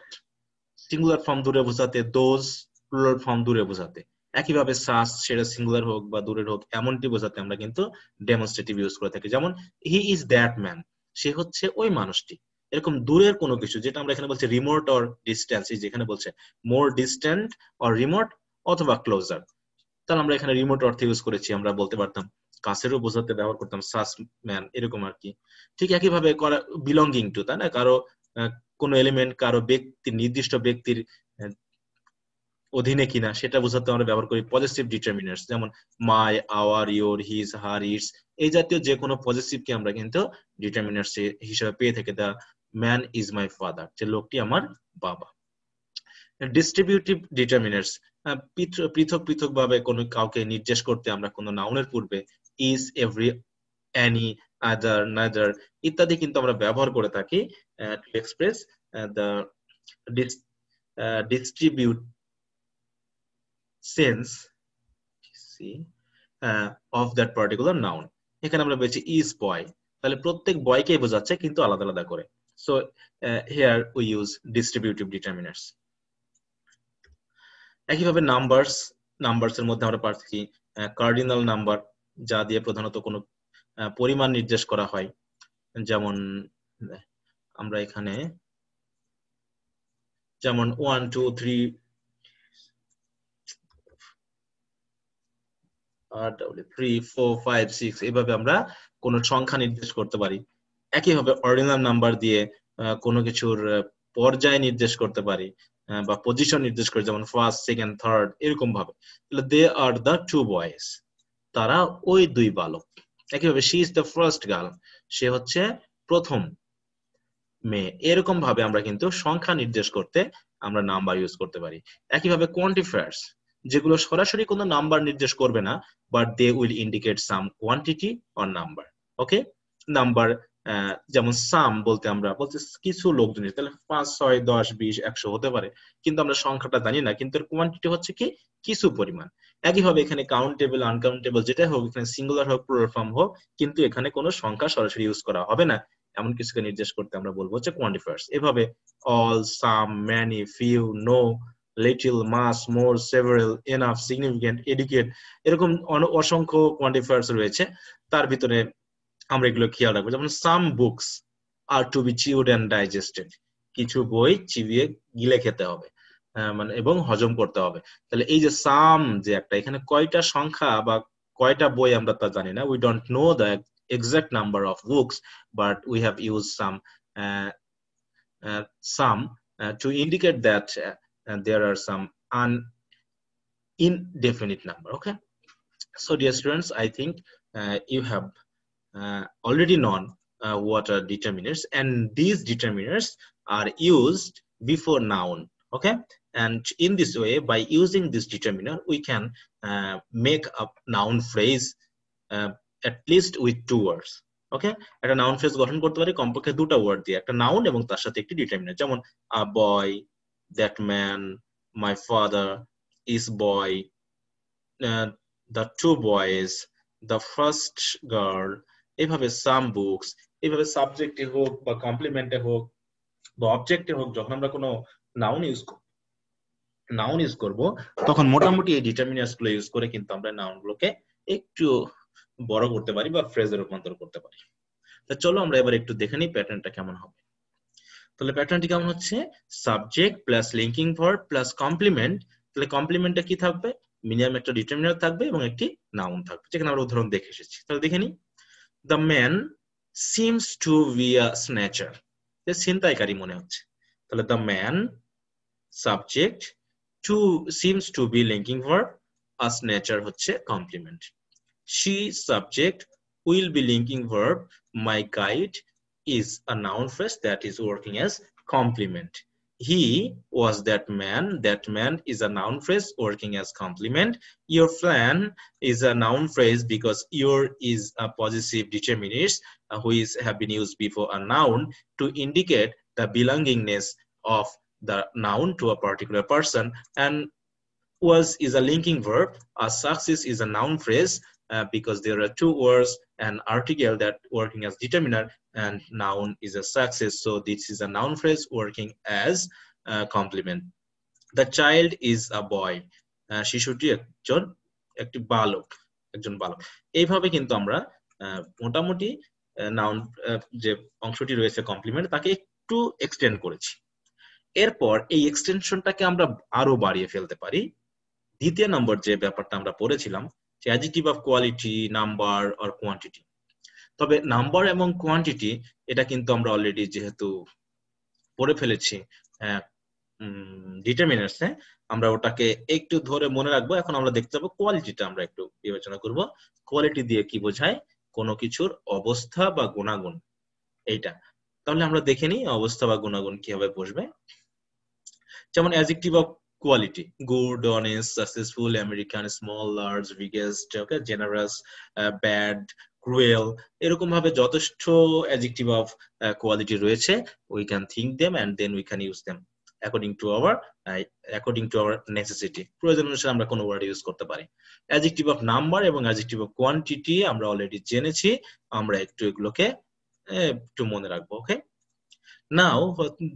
সিঙ্গুলার ফর্ম দূরে বোঝাতে, those প্লুরাল ফর্ম দূরে বোঝাতে। একইভাবে such, সেটা সিঙ্গুলার হোক বা দূরের হোক এমনটি বোঝাতে আমরা কিন্তু ডেমনস্ট্রেটিভ ইউজ করে থাকি। যেমন he is that man, সে হচ্ছে ওই মানুষটি। এরকম দূরের কোনো কিছু, যেটা আমরা এখানে বলছি রিমোট অর ডিস্টেন্স, যেখানে বলছে মোর ডিস্টেন্ট অর রিমোট অথবা ক্লোজার, তাহলে আমরা এখানে রিমোট অর্থে ইউজ করেছি। আমরা বলতে পারতাম কাছেরও বোঝাতে ব্যবহার করতাম সাস ম্যান, এরকম আর কি। ঠিক একইভাবে বিলঙ্গিং টু, তাই না, কারো কোন এলিমেন্ট কারো ব্যক্তি, নির্দিষ্ট ব্যক্তির অধীনে কিনা সেটা বোঝাতে আমরা ব্যবহার করি পজিটিভ ডিটারমিনার্স, যেমন my, our, your, his, her, its, এই জাতীয় যে কোনো পজিটিভকে আমরা কিন্তু ডিটারমিনার্স হিসেবে পেয়ে থাকি। The man is my father, যে লোকটি আমার বাবা। ডিস্ট্রিবিউটিভ ডিটারমিনার্স, পৃথক পৃথক ভাবে কোনো কাউকে নির্দেশ করতে আমরা কোনো নাউনের পূর্বে is, every, any, other, neither ইত্যাদি কিন্তু আমরা ব্যবহার করে থাকি to express the distribute sense of that particular noun। এখানে আমরা পেয়েছি is boy, তাহলে প্রত্যেক বয়কে বোঝাচ্ছে কিন্তু আলাদা আলাদা করে। So here we use distributive determiners. একইভাবে নাম্বারস এর মধ্যে আমরা পাচ্ছি কার্ডিনাল নাম্বার, যা দিয়ে প্রধানত কোনো পরিমাণ নির্দেশ করা হয়। যেমন আমরা এখানে যেমন 1 2 3 3 4 5 6 এইভাবে আমরা কোনো সংখ্যা নির্দেশ করতে পারি। একইভাবে অর্ডিনাল নাম্বার দিয়ে কোনো কিছুর পর্যায় নির্দেশ করতে পারি বা পজিশন নির্দেশ করে, যেমন ফার্স্ট, সেকেন্ড, থার্ড, এরকম ভাবে। They are the two boys, তারা ওই দুই বালক। একইভাবে she is the first girl, সে হচ্ছে প্রথম মেয়ে। এরকম ভাবে আমরা কিন্তু সংখ্যা নির্দেশ করতে আমরা নাম্বার ইউজ করতে পারি। একইভাবে কোয়ান্টিফায়ার্স, যেগুলো সরাসরি কোনো নাম্বার নির্দেশ করবে না, but they will indicate some quantity or number. Okay, number যেমন সাম বলতে আমরা বলতে কিছু লোকজনের, তাহলে 5 6 10 20 100 হতে পারে, কিন্তু আমরা সংখ্যাটা জানি না, কিন্তু এর কোয়ান্টিটি হচ্ছে কি কিছু পরিমাণ। একইভাবে এখানে কাউন্টেবল, আনকাউন্টেবল যেটা হোক, এখানে সিঙ্গুলার হোক প্লুরাল ফর্ম হোক, কিন্তু এখানে কোনো সংখ্যা সরাসরি ইউজ করা হবে না, এমন কিছুকে নির্দেশ করতে আমরা বলবো হচ্ছে কোয়ান্টিফায়ার্স। এভাবে অল, সাম, ম্যানি, ফিউ, নো, লিটল, মাস, মোর, সেভারাল, এনাফ, সিগনিফিকেন্ট, এডুকেট, এরকম অসংখ্য কোয়ান্টিফায়ার্স রয়েছে। তার ভিতরে আমরা এগুলো খেয়াল রাখবো। যেমন some books are to be chewed and digested, কিছু বই চিবিয়ে গিলে খেতে হবে। মানে এবং হজম করতে হবে। তাহলে এই যে সাম যে একটা, এখানে কয়টা সংখ্যা বা কয়টা বই আমরা তা জানি না, we don't know the exact number of books, but we have used some to indicate that there are some indefinite number. Okay, so dear students, I think you have already known what are determiners, and these determiners are used before noun. Okay, and in this way, by using this determiner, we can make a noun phrase uh, at least with 2 words. ওকে, একটা noun phrase গঠন করতে পারি কমপক্ষে 2টা word দিয়ে, একটা noun এবং তার সাথে একটি ডিটারমিনার, যেমন a boy, that man, my father, is boy, the two boys, the first girl, এইভাবে সাম বুকস, এইভাবে সাবজেক্টে হোক বা কমপ্লিমেন্টে হোক বা অবজেক্টে হোক, যখন আমরা কোনো নাউন ইউজ করব তখন মোটামুটি এই ডিটারমিনার্স গুলো ইউজ করে কিন্তু আমরা নাউন গুলোকে একটু বড় করতে পারি বা ফ্রেজে রূপান্তর করতে পারি। তা চলো আমরা এবার একটু দেখে নিই প্যাটার্নটা কেমন হবে। তাহলে প্যাটার্নটি কেমন হচ্ছে, subject plus linking verb plus complement. তাহলে কমপ্লিমেন্টটা কি থাকবে, মিনিমাম একটা ডিটারমিনার থাকবে এবং একটি নাউন থাকবে, যেখানে আমরা উদাহরণ দেখে এসেছি। তাহলে দেখে নিই, the man seems to be a snatcher, ছিনতাইকারী মনে হচ্ছে। তাহলে the man subject, to seems to be linking verb, a snatcher হচ্ছে complement. She subject, will be linking verb, my guide is a noun phrase that is working as complement. He was that man is a noun phrase working as complement. Your plan is a noun phrase because your is a possessive determinant which have been used before a noun to indicate the belongingness of the noun to a particular person, and was is a linking verb. A success is a noun phrase because there are 2 words, an article that working as determiner, and noun is a success. So this is a noun phrase working as complement. The child is a boy. শিশুটি একটি বালক, একজন বালক। এইভাবে কিন্তু আমরা মোটামুটি noun যে অংশটি রয়েছে কমপ্লিমেন্ট, তাকে একটু এক্সটেন্ড করেছি। এরপর এই এক্সটেনশনটাকে আমরা আরো বাড়িয়ে ফেলতে পারি। দ্বিতীয় নম্বর যে ব্যাপারটা আমরা পড়েছিলাম, যে adjective of quality, number or quantity. তবে নাম্বার এবং কোয়ান্টিটি এটা কিন্তু আমরা অলরেডি যেহেতু পড়ে ফেলেছি ডিটারমিনার্সে, আমরা ওটাকে একটু ধরে মনে রাখবো। এখন আমরা দেখতে পাবো কোয়ালিটিটা আমরা একটু বিবেচনা করব। কোয়ালিটি দিয়ে কি বোঝায়, কোনো কিছুর অবস্থা বা গুণাগুণ, এইটা। তাহলে আমরা দেখে নিই অবস্থা বা গুণাগুণ কিভাবে বসবে। যেমন adjective of quality, good, honest, successful, American, small, large, biggest, okay, generous, bad, cruel, এরকম ভাবে যথেষ্ট adjective of quality রয়েছে। We can think them and then we can use them according to our necessity. প্রয়োজন অনুসারে আমরা কোন word use করতে পারি। adjective of number এবং adjective of quantity আমরা অলরেডি জেনেছি, আমরা একটু এগুলোকে একটু মনে রাখবো। ওকে, now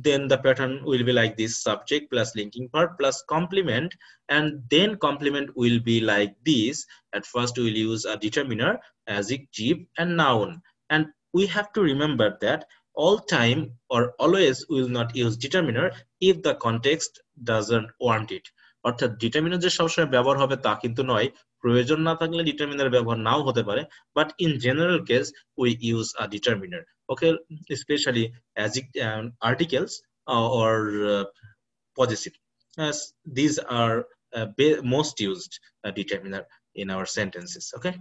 then the pattern will be like this: subject plus linking verb plus complement, and then complement will be like this. At first we will use a determiner, adjective and noun, and we have to remember that all time or always we will not use determiner if the context doesn't warrant it. অর্থাৎ determiner যে সবসময় ব্যবহার হবে তা কিন্তু নয়, প্রয়োজন না থাকলে ডিটারমিনার ব্যবহার নাও হতে পারে, but in general case we use a determiner. Okay, especially articles or possessive, as these are most used determiner in our sentences. Okay,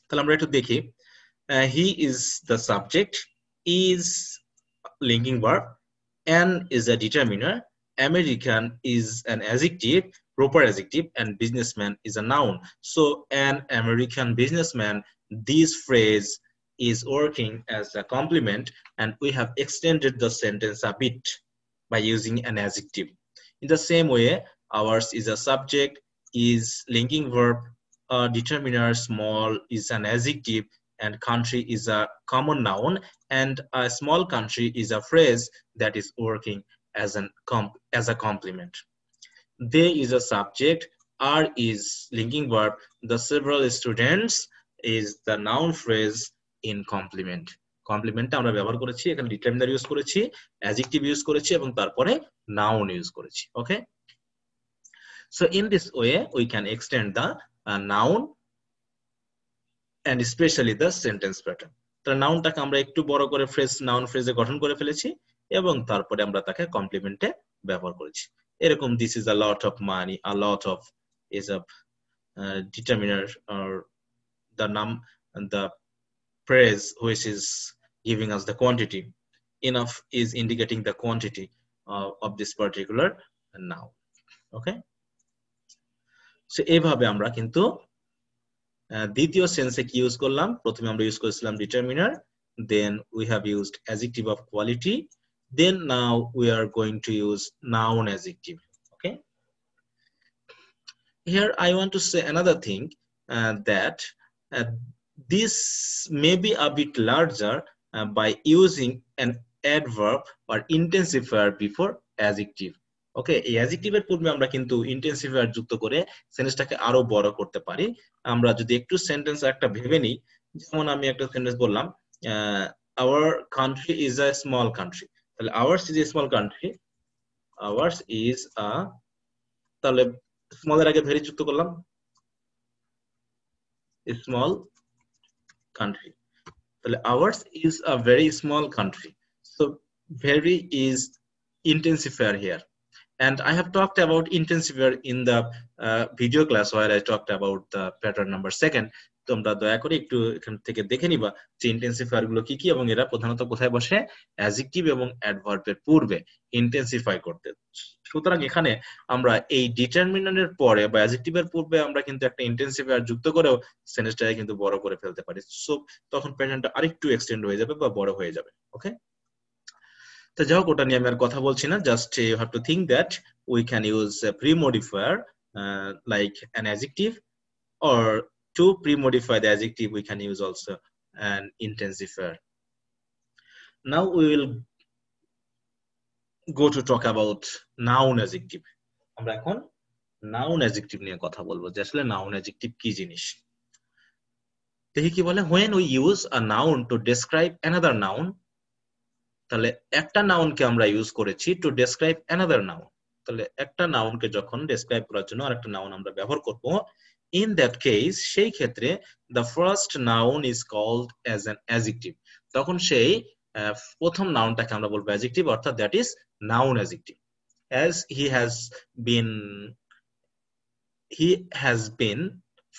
তাহলে আমরা একটু দেখি, he is the subject, is linking verb, an is a determiner, American is an adjective, proper adjective, and businessman is a noun. So an American businessman, this phrase is working as a complement, and we have extended the sentence a bit by using an adjective. In the same way, ours is a subject, is linking verb, a determiner, small is an adjective, and country is a common noun, and a small country is a phrase that is working as a complement. They is a subject, are is linking verb, the several students is the noun phrase in complement. কমপ্লিমেন্টটা আমরা ব্যবহার করেছি, এখানে determiner use করেছি, adjective use করেছি এবং তারপরে noun use করেছি। ওকে, So in this way we can extend the noun and especially the sentence pattern. তাহলে নাউনটাকে আমরা একটু বড় করে নাউন ফ্রেজে গঠন করে ফেলেছি এবং তারপরে আমরা তাকে কমপ্লিমেন্টে ব্যবহার করেছি। এরকম this is a lot of money, a lot of is a determiner or the phrase which is giving us the quantity. Enough is indicating the quantity of this particular noun. Okay, so এইভাবে আমরা কিন্তু দ্বিতীয় সেন্সে কি use করলাম, প্রথমে আমরা use করেছিলাম determiner, then we have used adjective of quality, then now we are going to use noun adjective. Okay, here I want to say another thing, that this may be a bit larger by using an adverb or intensifier before adjective. ওকে, এই অ্যাডজেক্টিভের পূর্বে আমরা কিন্তু intensifier যুক্ত করে সেন্টেন্সটাকে আরো বড় করতে পারি। আমরা যদি একটু সেন্টেন্স একটা ভেবে নিই, যেমন আমি একটা সেন্টেন্স বললাম our country is a small country, তাহলে ours is a small country, ours is a, তাহলে স্মলের আগে ভেরি যুক্ত করলাম, small country, তাহলে ours is a very small country, so very is intensifier here. And I have talked about intensifier in the video class where I talked about the pattern number 2. তোমরা দয়া করে একটু এখান থেকে দেখে নিবা যে ইন্টেন্সিফায়ার গুলো কি কি এবং এরা প্রধানত কোথায় বসে, অ্যাডজেক্টিভ এবং অ্যাডভার্বের পূর্বে ইন্টেন্সিফাই করতে। সুতরাং এখানে আমরা এই ডিটারমিনারের পরে বা অ্যাডজেক্টিভের পূর্বে আমরা কিন্তু একটা ইন্টেন্সিফায়ার যুক্ত করেও সেন্টেন্সটাকে কিন্তু বড় করে ফেলতে পারি। সো তখন প্যাটার্নটা আরেকটু এক্সটেন্ড হয়ে যাবে বা বড় হয়ে যাবে। ওকে, তো যাই হোক, ওটা নিয়ে আমি আর কথা বলছি না, just you have to think that we can use pre-modifier like an adjective, or to pre-modify the adjective we can use also an intensifier. Now we will go to talk about noun adjective. আমরা এখন noun adjective নিয়ে কথা বলবো যে আসলে noun adjective কি জিনিস। দেখি কি বলে, when we use a noun to describe another noun, তাহলে একটা নাউনকে আমরা ইউজ করেছি টু ডেসক্রাইব অ্যানাদার নাউন, তাহলে একটা নাউনকে যখন ডেসক্রাইব করার জন্য আরেকটা নাউন আমরা ব্যবহার করব, ইন দ্যাট কেস সেই ক্ষেত্রে the first noun is called as an adjective, তখন সেই প্রথম নাউনটাকে আমরা বলবো অ্যাডজেক্টিভ, অর্থাৎ that is noun adjective. As he has been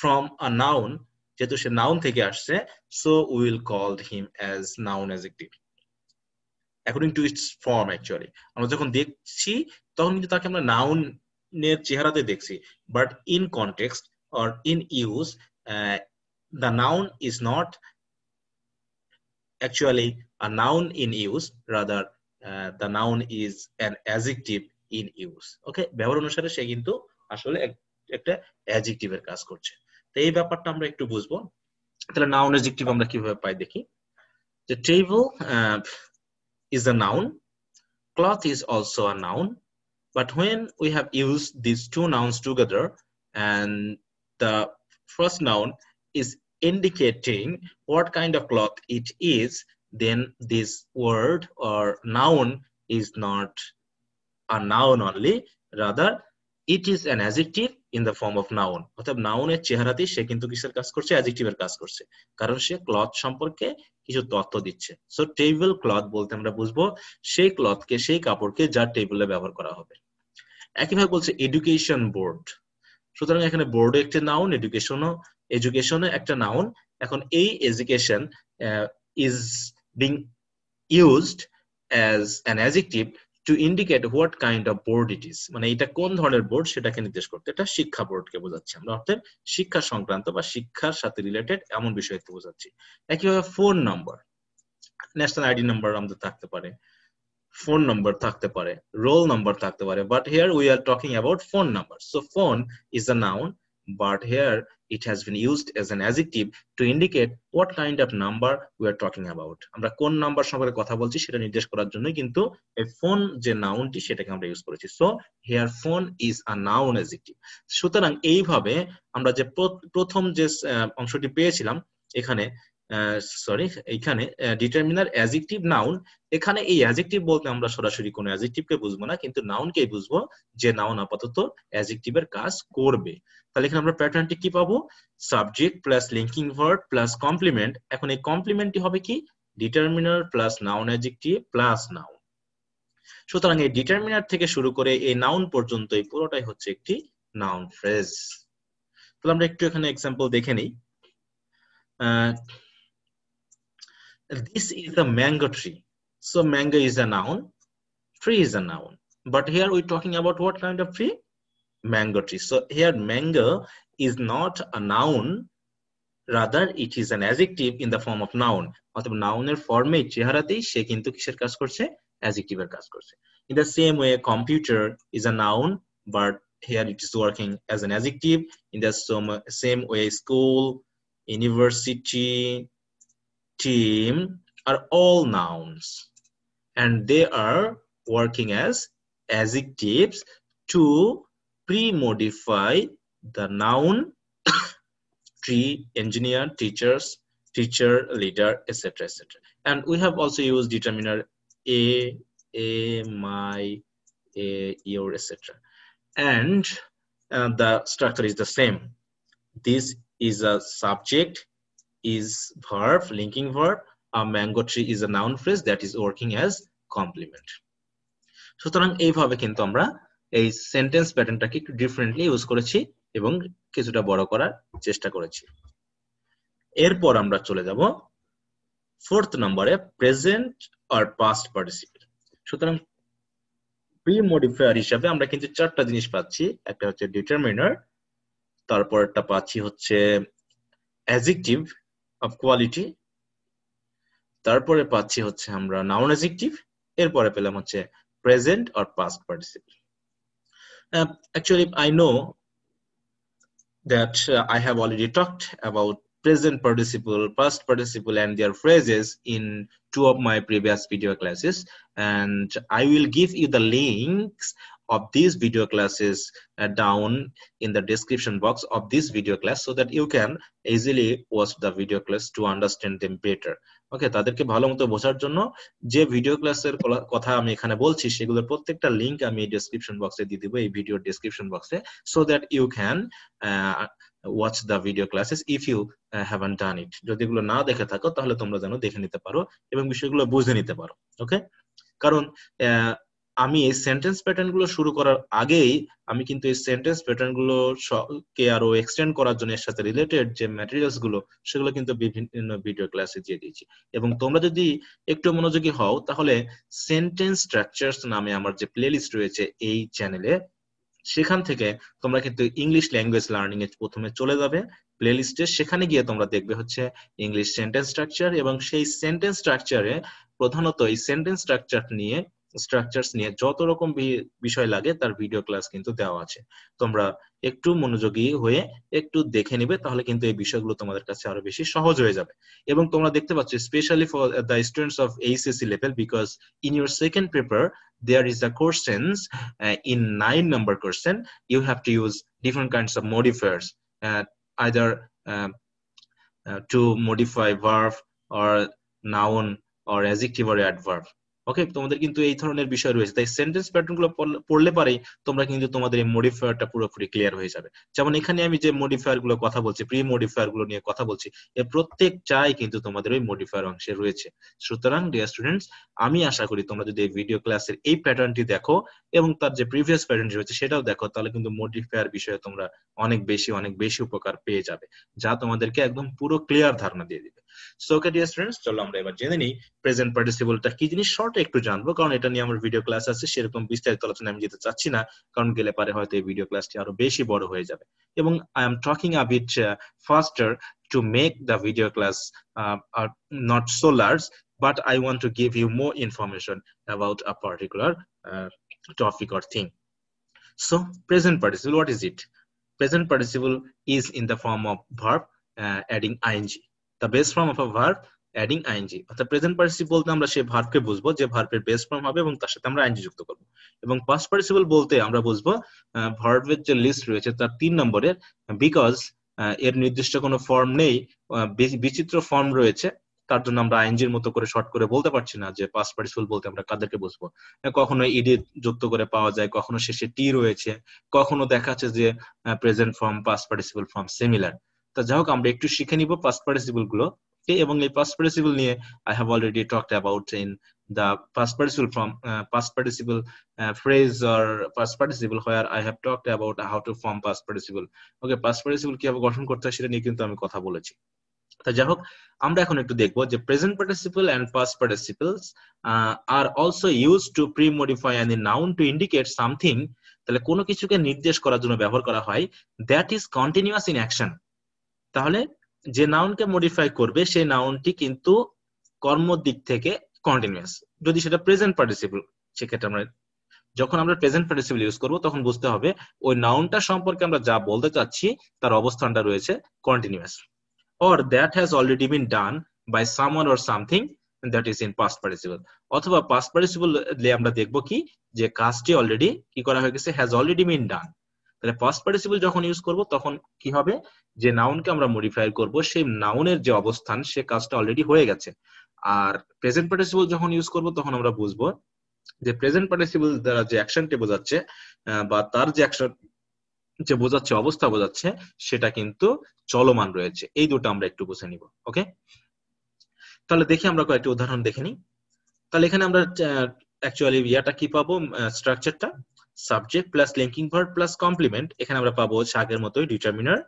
from a noun, যেহেতু সে নাউন থেকে আসছে, so we will call him as noun adjective according to its form. Actually আমরা যখন দেখছি তখন কিন্তু তাকে আমরা নাউনের চেহারাতে দেখছি, but in context or in use the noun is not actually a noun in use, rather the noun is an adjective in use. Okay, ব্যবহার অনুসারে সে কিন্তু আসলে একটা অ্যাডজেক্টিভের কাজ করছে। তো এই ব্যাপারটা আমরা একটু বুঝবো। তাহলে নাউন অ্যাডজেক্টিভ আমরা কিভাবে পাই দেখি। The table is a noun, cloth is also a noun, but when we have used these two nouns together and the first noun is indicating what kind of cloth it is, then this word or noun is not a noun only, rather it is an adjective in the form of noun. অর্থাৎ নাউনের চেহারাতেই সে কিন্তু কিসের কাজ করছে, অ্যাডজেক্টিভের কাজ করছে, কারণ সে cloth সম্পর্কে কিছু তথ্য দিচ্ছে। সো টেবিল ক্লথ বলতে আমরা বুঝবো সেই ক্লথকে, সেই কাপড়কে যা টেবিলে ব্যবহার করা হবে। একইভাবে বলছে এডুকেশন বোর্ড, সুতরাং এখানে বোর্ড একটা নাউন, এডুকেশনও একটা নাউন। এখন এই education is being used as an adjective to indicate what kind of board it is, মানে এটা কোন ধরনের বোর্ড সেটাকে নির্দেশ করতে, এটা শিক্ষা বোর্ডকে বোঝাচ্ছে আমরা, অর্থাৎ শিক্ষা সংক্রান্ত বা শিক্ষার সাথে রিলেটেড এমন বিষয়কে বোঝাচ্ছি। একইভাবে phone number, national ID number আমাদের থাকতে পারে, ফোন নাম্বার থাকতে পারে, রোল নাম্বার থাকতে পারে, but here we are talking about phone number. So phone is a noun, but here it has been used as an adjective to indicate what kind of number we are talking about. আমরা কোন number সম্পর্কে কথা বলছি সেটা নির্দেশ করার জন্য কিন্তু এই ফোন যে নাউনটি সেটাকে আমরা ইউজ করেছি। So here phone is a noun adjective. সুতরাং এইভাবে আমরা যে প্রথম যে অংশটি পেয়েছিলাম এখানে সরি, এখানে ডিটারমিনার অ্যাডজেক্টিভ নাউন, এখানে এই অ্যাডজেক্টিভ বলতে আমরা সরাসরি কোনো অ্যাডজেক্টিভকে বুঝবো না, কিন্তু নাউনকেই বুঝবো, যে নাউন আপাতত অ্যাডজেক্টিভের কাজ করবে। তাহলে এখানে আমরা প্যাটার্নটি কি পাবো? Subject plus linking verb plus complement. এখন এই কমপ্লিমেন্টটি হবে কি? Determiner plus noun adjective plus noun. সুতরাং এই ডিটারমিনার থেকে শুরু করে এই নাউন পর্যন্ত এই পুরোটাই হচ্ছে একটি নাউন ফ্রেজ। তাহলে আমরা একটু এখানে এক্সাম্পল দেখে নিই। This is a mango tree. So mango is a noun, tree is a noun. But here we're talking about what kind of tree? Mango tree. So here mango is not a noun, rather it is an adjective in the form of noun. অথবা নাউনের ফর্মে চেহারাতেই সে কিন্তু কিসের কাজ করছে? অ্যাডজেক্টিভের কাজ করছে। In the same way, computer is a noun, but here it is working as an adjective. In the same way, school, university, team are all nouns, and they are working as adjectives to pre-modify the noun tree, engineer, teacher, leader, etc., etc. And we have also used determiner my, your, etc. And the structure is the same. This is a subject, is verb, linking verb. A mango tree is a noun phrase that is working as complement. সুতরাং এইভাবে কিন্তু আমরা এই sentence প্যাটার্নটাকে একটু differently use করেছি এবং কিছুটা বড় করার চেষ্টা করেছি। এরপর আমরা চলে যাব 4th নম্বরে, প্রেজেন্ট আর পাস্ট পার্টিসিপল। সুতরাং প্রি মডিফায়ার হিসাবে আমরা কিন্তু 4টা জিনিস পাচ্ছি। একটা হচ্ছে ডিটারমিনার, তারপরটা পাচ্ছি হচ্ছে অ্যাডজেক্টিভ অফ কোয়ালিটি, তারপরে পাচ্ছি হচ্ছে আমরা নাউন অ্যাডজেক্টিভ, এরপরে পেলাম হচ্ছে present or past participle. Actually, I know that I have already talked about present participle, past participle, and their phrases in 2 of my previous video classes, and I will give you the links of these video classes down in the description box of this video class, so that you can easily watch the video class to understand them better. ওকে, তাদেরকে ভালো মতো বোঝার জন্য যে video ক্লাসের কথা আমি এখানে বলছি সেগুলোর প্রত্যেকটা লিংক আমি ডেসক্রিপশন বক্সে দিয়ে দিব, এই ভিডিওর ডেসক্রিপশন বক্সে, so that you can watch the video classes if you haven't done it. যদি এগুলো না দেখে থাকো তাহলে তোমরা যেন দেখে নিতে পারো এবং বিষয়গুলো বুঝে নিতে পারো। ওকে, কারণ আমি এই সেন্টেন্স প্যাটার্ন গুলো শুরু করার আগেই আমি কিন্তু এই সেন্টেন্স প্যাটার্ন গুলো কে আরো এক্সটেন্ড করার জন্য এর সাথে রিলেটেড যে ম্যাটেরিয়ালস গুলো সেগুলো কিন্তু বিভিন্ন ভিডিও ক্লাসে দিয়ে দিয়েছি। এবং তোমরা যদি একটু মনোযোগী হও তাহলে সেন্টেন্স স্ট্রাকচারস নামে আমার যে প্লেলিস্ট রয়েছে এই চ্যানেলে, সেখান থেকে তোমরা কিন্তু ইংলিশ ল্যাঙ্গুয়েজ লার্নিং এ প্রথমে চলে যাবে প্লেলিস্টে, সেখানে গিয়ে তোমরা দেখবে হচ্ছে ইংলিশ সেন্টেন্স স্ট্রাকচার, এবং সেই সেন্টেন্স স্ট্রাকচারে প্রধানত এই সেন্টেন্স স্ট্রাকচারস নিয়ে যত রকম বিষয় লাগে তার ভিডিও ক্লাস কিন্তু দেওয়া আছে। তোমরা একটু মনোযোগী হয়ে একটু দেখে নিবে, তাহলে কিন্তু এই বিষয়গুলো তোমাদের কাছে আরো বেশি সহজ হয়ে যাবে। এবং তোমরা দেখতে পাচ্ছ specially for the students of HSC level, because in your second paper there is a questions in 9 number question you have to use different kinds of modifiers, either to modify verb or noun or adjective or adverb. ওকে, তোমাদের কিন্তু এই ধরনের বিষয় রয়েছে, তাই sentence pattern গুলো পড়লে পারেই তোমরা কিন্তু তোমাদের এই মডিফায়ারটা পুরোপুরি ক্লিয়ার হয়ে যাবে। যেমন এখানে আমি যে মডিফায়ার গুলো কথা বলছি, প্রি মডিফায়ার গুলো নিয়ে কথা বলছি, এর প্রত্যেকটাই কিন্তু তোমাদের ওই মডিফায়ার অংশে রয়েছে। সুতরাং ডিয়ার স্টুডেন্টস, আমি আশা করি তোমরা যদি এই ভিডিও ক্লাসের এই প্যাটার্নটি দেখো এবং তার যে প্রিভিয়াস প্যাটার্ন রয়েছে সেটাও দেখো, তাহলে কিন্তু মডিফায়ার বিষয়ে তোমরা অনেক বেশি উপকার পেয়ে যাবে, যা তোমাদেরকে একদম পুরো ক্লিয়ার ধারণা দিয়ে দিবে। সো ওকে ডিয়ার স্টুডেন্টস, চলো আমরা এবার জেনে নিই প্রেজেন্ট পার্টিসিপলটা কি জিনিস। শর্ট একটু জানবো, কারণ এটা নিয়ে আমার ভিডিও ক্লাস আছে, সেরকম বিস্তারিত আলোচনা আমি যেতে চাচ্ছি না, কারণ গেলে পারে হয়তো এই ভিডিও ক্লাসটি আরো বেশি বড় হয়ে যাবে। এবং I am talking a bit faster to make the video class not so large, but I want to give you more information about a particular topic or thing. So present participle, what is it? Present participle is in the form of verb adding ing, the base form of a verb adding ing. অর্থাৎ present participle বলতে আমরা সেই ভার্বকে বুঝবো যে ভার্বের base form হবে এবং তার সাথে আমরা আইএনজি যুক্ত করব। এবং পাস্ট পার্টিসিপল বলতে আমরা বুঝবো ভার্বের যে লিস্ট রয়েছে তার 3 নম্বরের, বিকজ এর নির্দিষ্ট কোনো ফর্ম নেই, বিচিত্র ফর্ম রয়েছে, তার জন্য আমরা আইএনজির মতো করে শর্ট করে বলতে পারছি না যে পাস্ট পার্টিসিপল বলতে আমরা কাদেরকে বুঝবো। কখনো ইডি যুক্ত করে পাওয়া যায়, কখনো শেষে টি রয়েছে, কখনো দেখা যাচ্ছে যে present form past participle form similar. তো যাই হোক আমরা একটু শিখে নিব পাস্ট পার্টিসিপল গুলো, এবং এই পাস্ট পার্টিসিপল নিয়ে I have already talked about in the past participle from past participle phrase or past participle where I have talked about how to form past participle. Okay, past participle কিভাবে গঠন করতে হয় সেটা নিয়ে কিন্তু আমি কথা বলেছি। তো যাই হোক আমরা এখন একটু দেখবো যে present participle and past participles are also use to pre modify any noun to indicate something. তাহলে কোনো কিছুকে নির্দেশ করার জন্য ব্যবহার করা হয় that is continuous in action. তাহলে যে নাউনকে মডিফাই করবে সেই নাউনটি কিন্তু কর্মর দিক থেকে কন্টিনিউয়াস, যদি সেটা প্রেজেন্ট পার্টিসিপল। সেক্ষেত্রে আমরা যখন আমরা প্রেজেন্ট পার্টিসিপল ইউজ করব তখন বুঝতে হবে ওই নাউনটা সম্পর্কে আমরা যা বলতে চাচ্ছি তার অবস্থানটা রয়েছে continuous, or that has already been done by someone or something that is in past participle। অথবা past participle আমরা দেখব কি যে কাজটি অলরেডি কি করা হয়ে গেছে, has already been done। তাহলে past participle যখন ইউজ করব তখন কি হবে, যে নাউনকে আমরা মডিফাই করব সেই নাউনের যে অবস্থান সে কাজটা অলরেডি হয়ে গেছে। আর প্রেজেন্ট পার্টিসিপল যখন ইউজ করব তখন আমরা বুঝবো যে প্রেজেন্ট পার্টিসিপল দ্বারা যে অ্যাকশনটি বোঝাচ্ছে বা তার যে অ্যাকশন যে বোঝাচ্ছে, অবস্থা বোঝাচ্ছে, সেটা কিন্তু চলমান রয়েছে। এই দুটো আমরা একটু বুঝে নিব। ওকে, তাহলে দেখি আমরা কয়েকটি উদাহরণ দেখে নিই। তাহলে এখানে আমরা অ্যাকচুয়ালি ইয়াটা কি পাবো, স্ট্রাকচারটা subject plus linking verb plus complement. এখানে আমরা পাবো আগের মতোই ডিটারমিনার,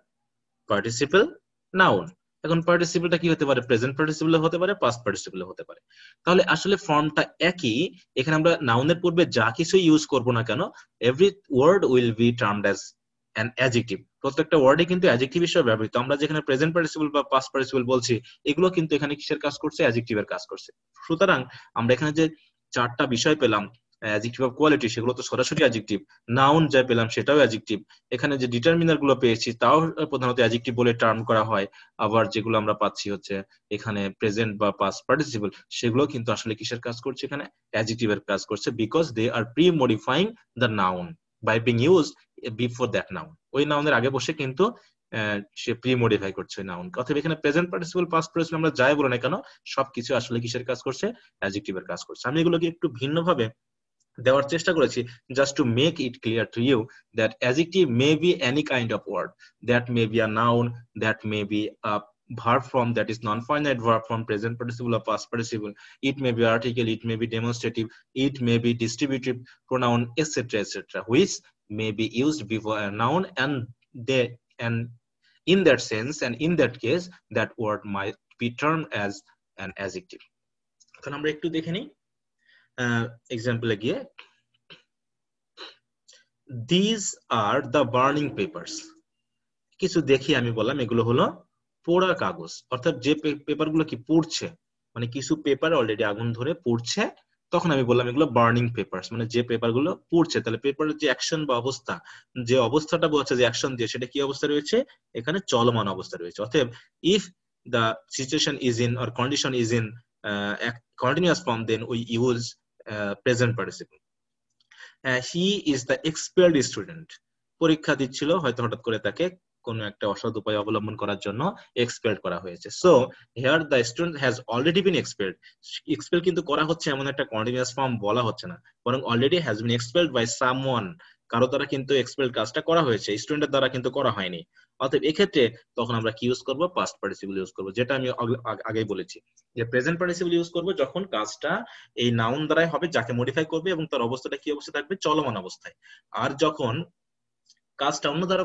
পার্টিসিপল, নাউন। এখন পার্টিসিপলটা কি হতে পারে, প্রেজেন্ট পার্টিসিপল হতে পারে, পাস্ট পার্টিসিপল হতে পারে। তাহলে আসলে ফর্মটা একই। এখানে আমরা নাউনের পূর্বে যা কিছু ইউজ করব না কেন, every word will be termed as an adjective. প্রত্যেকটা ওয়ার্ডে কিন্তু অ্যাডজেক্টিভ হিসেবে ব্যবহৃত। আমরা যেখানে প্রেজেন্ট পার্টিসিপল বা পাস্ট পার্টিসিপল বলছি এগুলো কিন্তু এখানে কিসের কাজ করছে, অ্যাডজেক্টিভের কাজ করছে। সুতরাং আমরা এখানে যে চারটা বিষয় পেলাম অ্যাডজেক্টিভ অফ কোয়ালিটি, সেগুলো তো সরাসরি অ্যাডজেক্টিভ। নাউন যা পেলাম সেটাও অ্যাডজেক্টিভ। এখানে যে ডিটারমিনার গুলো পেয়েছি তাও প্রধানত অ্যাডজেক্টিভ বলে টার্ম করা হয়। আবার যেগুলো আমরা পাচ্ছি হচ্ছে এখানে প্রেজেন্ট বা পাস্ট পার্টিসিপল, সেগুলো কিন্তু আসলে কিসের কাজ করছে, এখানে অ্যাডজেক্টিভের কাজ করছে, because they are pre modifying the noun by being used before that noun. ওই নাউনের আগে বসে কিন্তু সে প্রি মডিফাই করছে ওই নাউন। অথবা এখানে প্রেজেন্ট পার্টিসিপল পাস্ট পার্টিসিপল আমরা যাই বলে না কেন সবকিছু আসলে কিসের কাজ করছে, অ্যাডজেক্টিভের কাজ করছে। আমি এগুলোকে একটু ভিন্নভাবে দেওয়ার চেষ্টা করেছি, just to make it clear to you that adjective may be any kind of word, that may be a noun, that may be a verb form that is non-finite verb form, present participle or past participle, it may be article, it may be demonstrative, it may be distributive pronoun, etc, etc, which may be used before a noun, and in that sense and in that case that word might be termed as an adjective। এখন আমরা একটু দেখে নিই এক্সাম্পলে গিয়ে, these are the burning papers। কিছু দেখি আমি বললাম এগুলো হলো পোড়া কাগজ, অর্থাৎ যে পেপারগুলো কি পুড়ছে, মানে কিছু পেপার অলরেডি আগুন ধরে পুড়ছে, তখন আমি বললাম এগুলো বার্নিং পেপারস, মানে যে পেপারগুলো পুড়ছে। তাহলে পেপারের যে অ্যাকশন বা অবস্থা, যে অবস্থাটা বোঝাচ্ছে যে অ্যাকশন দিয়ে, সেটা কি অবস্থা রয়েছে, এখানে চলমান অবস্থা রয়েছে। অতএব if the situation is in or condition is in a continuous form, then we use present participle। he is the expelled student। পরীক্ষা দিচ্ছিল, হয়তো হঠাৎ করে তাকে কোন একটা অসৎ উপায় অবলম্বন করার জন্য এক্সপেলড করা হয়েছে। So here the student has already been expelled. Expel কিন্তু করা হচ্ছে, এমন একটা কন্টিনিউয়াস ফর্ম বলা হচ্ছে না, বরং already has been expelled by someone. কারো দ্বারা কিন্তু এক্সপেলড কাজটা করা হয়েছে, স্টুডেন্টের দ্বারা কিন্তু করা হয়নি। অতএব এক্ষেত্রে তখন আমরা কি ইউজ করব, পাস্ট পার্টিসিপল ইউজ করব, যেটা আমি আগেই বলেছি যে প্রেজেন্ট পার্টিসিপল ইউজ করব যখন কাজটা এই নাউন দ্বারাই হবে যাকে মডিফাই করবে এবং তার অবস্থাটা কি অবস্থা থাকবে, চলমান অবস্থায়। আর যখন কাজটা অন্য দ্বারা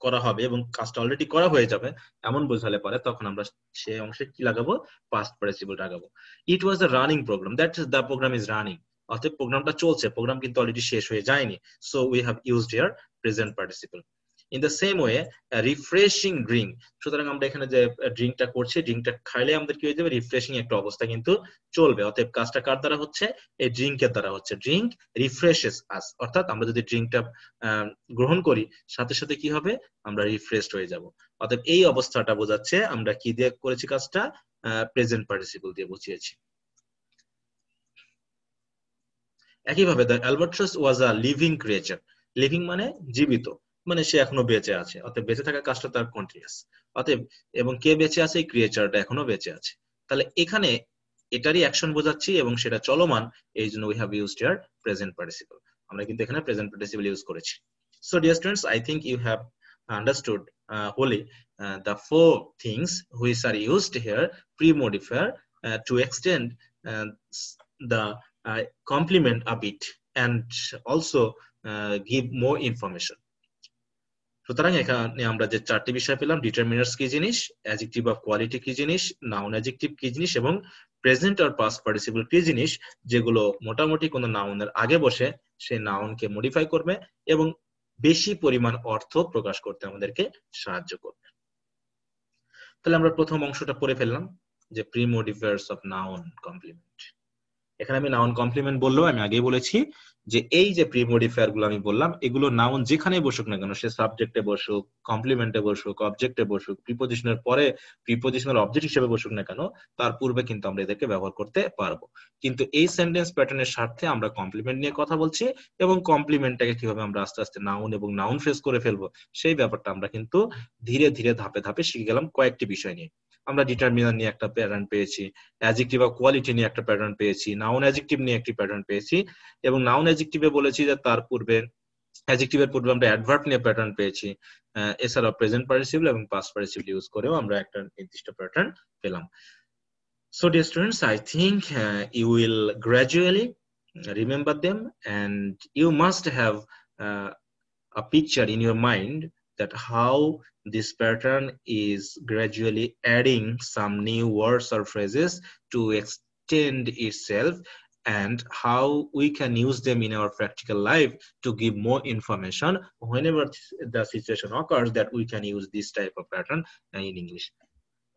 করা হবে এবং কাজটা অলরেডি করা হয়ে যাবে এমন বোঝালে পরে, তখন আমরা সেই অংশে কি লাগাবো, পাস্ট পার্টিসিপল লাগাবো। It was a running program, that is the program is running. অতএব প্রোগ্রামটা চলছে, প্রোগ্রাম কিন্তু অলরেডি শেষ হয়ে যায়নি। So we have used here present participle. In the same way refreshing drink. সুতরাং আমরা এখানে যে ড্রিঙ্কটা করছি, ড্রিঙ্কটা খাইলে আমাদের কি হয়ে যাবে, রিফ্রেশিং একটা অবস্থা কিন্তু চলবে। অতএব কাজটা কার দ্বারা হচ্ছে, এই ড্রিঙ্কের দ্বারা হচ্ছে। ড্রিঙ্ক রিফ্রেশেস আস, অর্থাৎ আমরা যদি ড্রিঙ্কটা গ্রহণ করি সাথে সাথে কি হবে, আমরা রিফ্রেশড হয়ে যাব। অতএব এই অবস্থাটা বোঝাচ্ছে আমরা কি দিয়ে করেছি কাজটা, প্রেজেন্ট পার্টিসিপল দিয়ে বুঝিয়েছি। একইভাবে the albatross was a living creature. Living মানে জীবিত, মানে সে এখনো বেঁচে আছে, অতএব বেঁচে থাকার কাজটা তার কন্টিনিউয়াস। অতএব এবং কে বেঁচে আছে, এই ক্রিয়েচারটা এখনো বেঁচে আছে। তাহলে এখানে এটারই অ্যাকশন বোঝাচ্ছি এবং সেটা চলমান, এই জন্য we have used here present participle. আমরা কিন্তু এখানে প্রেজেন্ট পার্টিসিপল ইউজ করেছি। So dear students, I think you have understood wholly the four things which are used here, pre-modifier, to extend the complement a bit and also give more information. সুতরাং এখানে আমরা যে চারটি বিষয় পেলাম, determiners কি জিনিস, অ্যাডজেক্টিভ অফ কোয়ালিটি কি জিনিস, নাউন অ্যাডজেক্টিভ কি জিনিস এবং প্রেজেন্ট আর পাস্ট পার্টিসিপল কি জিনিস, যেগুলো মোটামুটি কোনো নাউনের আগে বসে সেই নাউনকে মডিফাই করবে এবং বেশি পরিমাণ অর্থ প্রকাশ করতে আমাদেরকে সাহায্য করবে। তাহলে আমরা প্রথম অংশটা পড়ে ফেললাম, যে pre modifiers of noun complement. এখানে আমি নাউন কমপ্লিমেন্ট বললেও আমি আগেই বলেছি যে এই যে প্রি মডিফায়ার গুলো আমি বললাম, এগুলো নাউন যেখানে বসুক না কেন, সে সাবজেক্টে বসুক, কমপ্লিমেন্টে বসুক, অবজেক্টে বসুক, প্রিপজিশনের পরে প্রিপজিশনাল অবজেক্ট হিসেবে বসুক না কেন, তার পূর্বে কিন্তু আমরা এদেরকে ব্যবহার করতে পারবো। কিন্তু এই সেন্টেন্স প্যাটার্নের স্বার্থে আমরা কমপ্লিমেন্ট নিয়ে কথা বলছি এবং কমপ্লিমেন্টটাকে কিভাবে আমরা আস্তে আস্তে নাউন এবং নাউন ফ্রেজ করে ফেলবো, সেই ব্যাপারটা আমরা কিন্তু ধীরে ধীরে ধাপে ধাপে শিখে গেলাম কয়েকটি বিষয় নিয়ে। আমরা ডিটারমিনার নিয়ে একটা প্যাটার্ন পেয়েছি, অ্যাডজেক্টিভ অফ কোয়ালিটি নিয়ে একটা প্যাটার্ন পেয়েছি, নাউন অ্যাডজেক্টিভ নিয়ে একটি প্যাটার্ন পেয়েছি এবং নাউন অ্যাডজেক্টিভে বলেছি যে তার পূর্বে অ্যাডজেক্টিভের পূর্বে আমরা অ্যাডভার্ব নিয়ে প্যাটার্ন পেয়েছি। এছাড়াও প্রেজেন্ট পার্টিসিপল এবং পাস্ট পার্টিসিপল ইউজ করেও আমরা একটা নির্দিষ্ট প্যাটার্ন পেলাম। So dear students, I think you will gradually remember them and you must have a picture in your mind that how this pattern is gradually adding some new words or phrases to extend itself and how we can use them in our practical life to give more information whenever the situation occurs that we can use this type of pattern in English.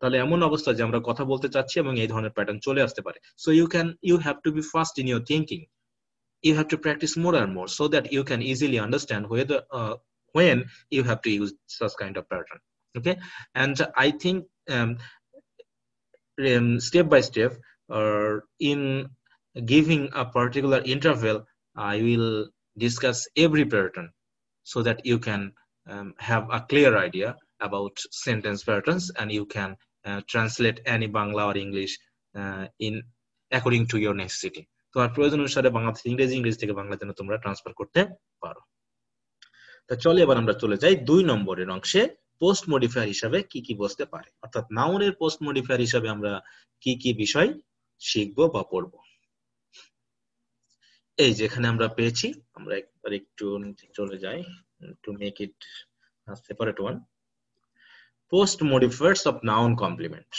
তাহলে এমন অবস্থা যে আমরা কথা বলতে চাচ্ছি এবং এই ধরনের প্যাটার্ন চলে আসতে পারে। So you have to be fast in your thinking. You have to practice more and more so that you can easily understand whether when you have to use such kind of pattern. Okay, and I think step by step or in giving a particular interval, I will discuss every pattern so that you can have a clear idea about sentence patterns and you can translate any Bangla or English in according to your necessity. তোমার প্রয়োজন অনুসারে বাংলা থেকে ইংরেজি, ইংরেজি থেকে বাংলা যেন তোমরা transfer করতে পারো। তা চলে এবার আমরা চলে যাই 2 নম্বরের অংশে, পোস্ট মডিফায়ার হিসাবে কি কি বসতে পারে, অর্থাৎ নাউনের পোস্ট মডিফায়ার হিসাবে আমরা কি কি বিষয় শিখবো বা পড়বো। এই যেখানে আমরা পেয়েছি, আমরা একবার একটু চলে যাই to make it a separate one. Post modifiers of noun complement.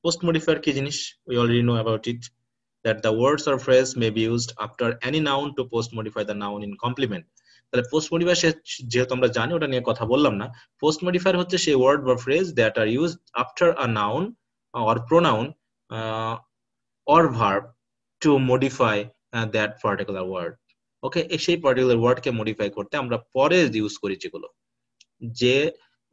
Post modifier কি জিনিস? We already know about it, that the words or phrase may be used after any noun to post modify the noun in complement. তাহলে post modifier যেহেতু আমরা জানি, ওটা নিয়ে কথা বললাম না। পোস্ট মডিফায়ার হচ্ছে সেই ওয়ার্ড বা phrase that are used after a noun or pronoun or verb to modify that particular word. Okay, সেই পার্টিকুলার ওয়ার্ডকে মডিফাই করতে আমরা পরে ইউজ করি, যেগুলো যে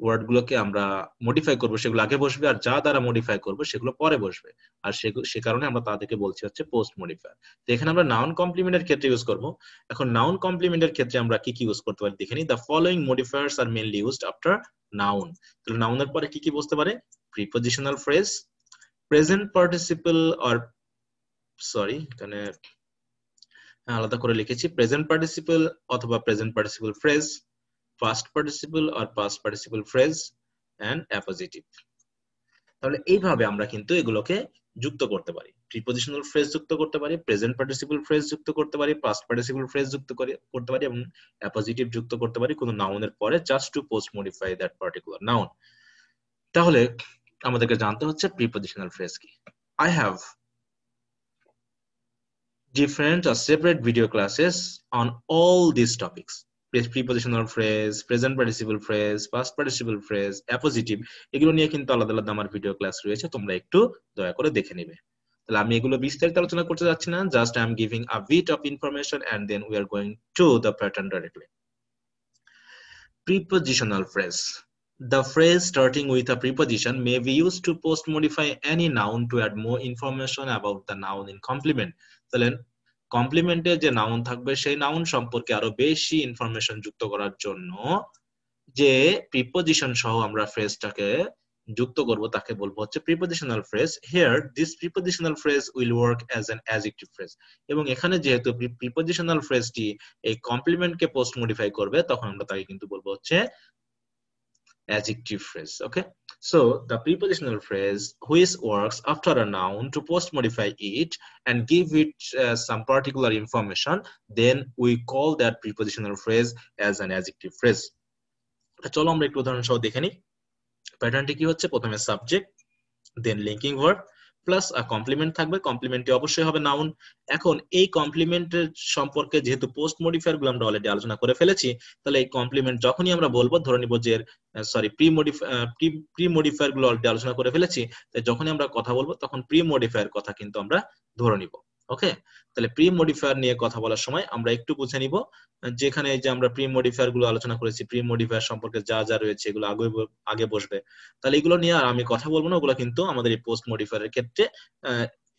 ওয়ার্ড গুলোকে আমরা মডিফাই করবো সেগুলো আগে বসবে, আর যা দ্বারা মডিফাই করবো সেগুলো পরে বসবে, আর সে কারণে আমরা তাদেরকে বলছি হচ্ছে পোস্ট মডিফায়ার। তো এখানে আমরা নাউন কমপ্লিমেন্টের ক্ষেত্রে ইউজ করবো। এখন নাউন কমপ্লিমেন্টের ক্ষেত্রে আমরা কি কি ইউজ করতে পারি দেখে নিই। The following modifiers are mainly used after noun. তাহলে নাউনের পরে কি কি বসতে পারে? Prepositional phrase, present participle or sorry এখানে আলাদা করে লিখেছি, প্রেজেন্ট পার্টিসিপল অথবা present participle phrase, past participle or past participle phrase and appositive. তাহলে এইভাবে আমরা কিন্তু এগুলোকে যুক্ত করতে পারি। প্রিপজিশনাল ফ্রেজ যুক্ত করতে পারি, প্রেজেন্ট পার্টিসিপল ফ্রেজ যুক্ত করতে পারি, পাস্ট পার্টিসিপল ফ্রেজ যুক্ত করতে পারি এবং অ্যাপোজিটিভ যুক্ত করতে পারি কোন নাউনের পরে, just to post modify that particular noun. তাহলে আমাদেরকে জানতে হচ্ছে প্রিপজিশনাল ফ্রেজ কি। I have different or separate video classes on all these topics. Prepositional phrase, present participle phrase, past participle phrase, appositive, এগুলো নিয়ে কিন্তু আলাদা আলাদা আমার ভিডিও ক্লাস রয়েছে, তোমরা একটু দয়া করে দেখে নিবে। তাহলে আমি এগুলো বিস্তারিত আলোচনা করতে যাচ্ছি না, just I am giving a bit of information and then we are going to the pattern directly. Prepositional phrase. The phrase starting with a preposition may be used to post modify any noun to add more information about the noun in complement. তাহলে কমপ্লিমেন্টে যে noun থাকবে সেই noun সম্পর্কে আরো বেশি information যুক্ত করার জন্য যে প্রিপজিশন সহ আমরা ফ্রেজটাকে যুক্ত করব তাকে বলবো হচ্ছে prepositional phrase. Here this prepositional phrase will work as an adjective phrase. এবং এখানে যেহেতু প্রিপজিশনাল ফ্রেজটি এই কমপ্লিমেন্টকে পোস্ট মডিফাই করবে, তখন আমরা তাকে কিন্তু বলবো হচ্ছে adjective phrase. Okay, so the prepositional phrase which works after a noun to post modify it and give it some particular information, then we call that prepositional phrase as an adjective phrase. চলো আমরা একটু উদাহরণ সহ দেখে নিই। প্যাটার্নটি কি হচ্ছে, প্রথমে সাবজেক্ট, দেন লিঙ্কিং ভার্ব প্লাস কমপ্লিমেন্ট থাকবে, কমপ্লিমেন্টটি অবশ্যই হবে নাউন। এখন এই কমপ্লিমেন্টের সম্পর্কে যেহেতু পোস্ট মডিফায়ার গুলো আমরা অলরেডি আলোচনা করে ফেলেছি, তাহলে এই কমপ্লিমেন্ট যখনই আমরা বলবো, ধরে নিব যে প্রি মডিফায়ার গুলো অলরেডি আলোচনা করে ফেলেছি, তাই যখনই আমরা কথা বলবো তখন প্রি মডিফায়ার কথা কিন্তু আমরা ধরে নিব। ওকে, তাহলে প্রি মডিফায়ার নিয়ে কথা বলার সময় আমরা একটু বুঝে নিব, যেখানে যে আমরা প্রি মডিফায়ার গুলো আলোচনা করেছি, প্রি মডিফায়ার সম্পর্কে যা যা রয়েছে এগুলো আগে বসবে, তাহলে এগুলো নিয়ে আর আমি কথা বলবো না, ওগুলো কিন্তু আমাদের এই পোস্ট মডিফায়ারের ক্ষেত্রে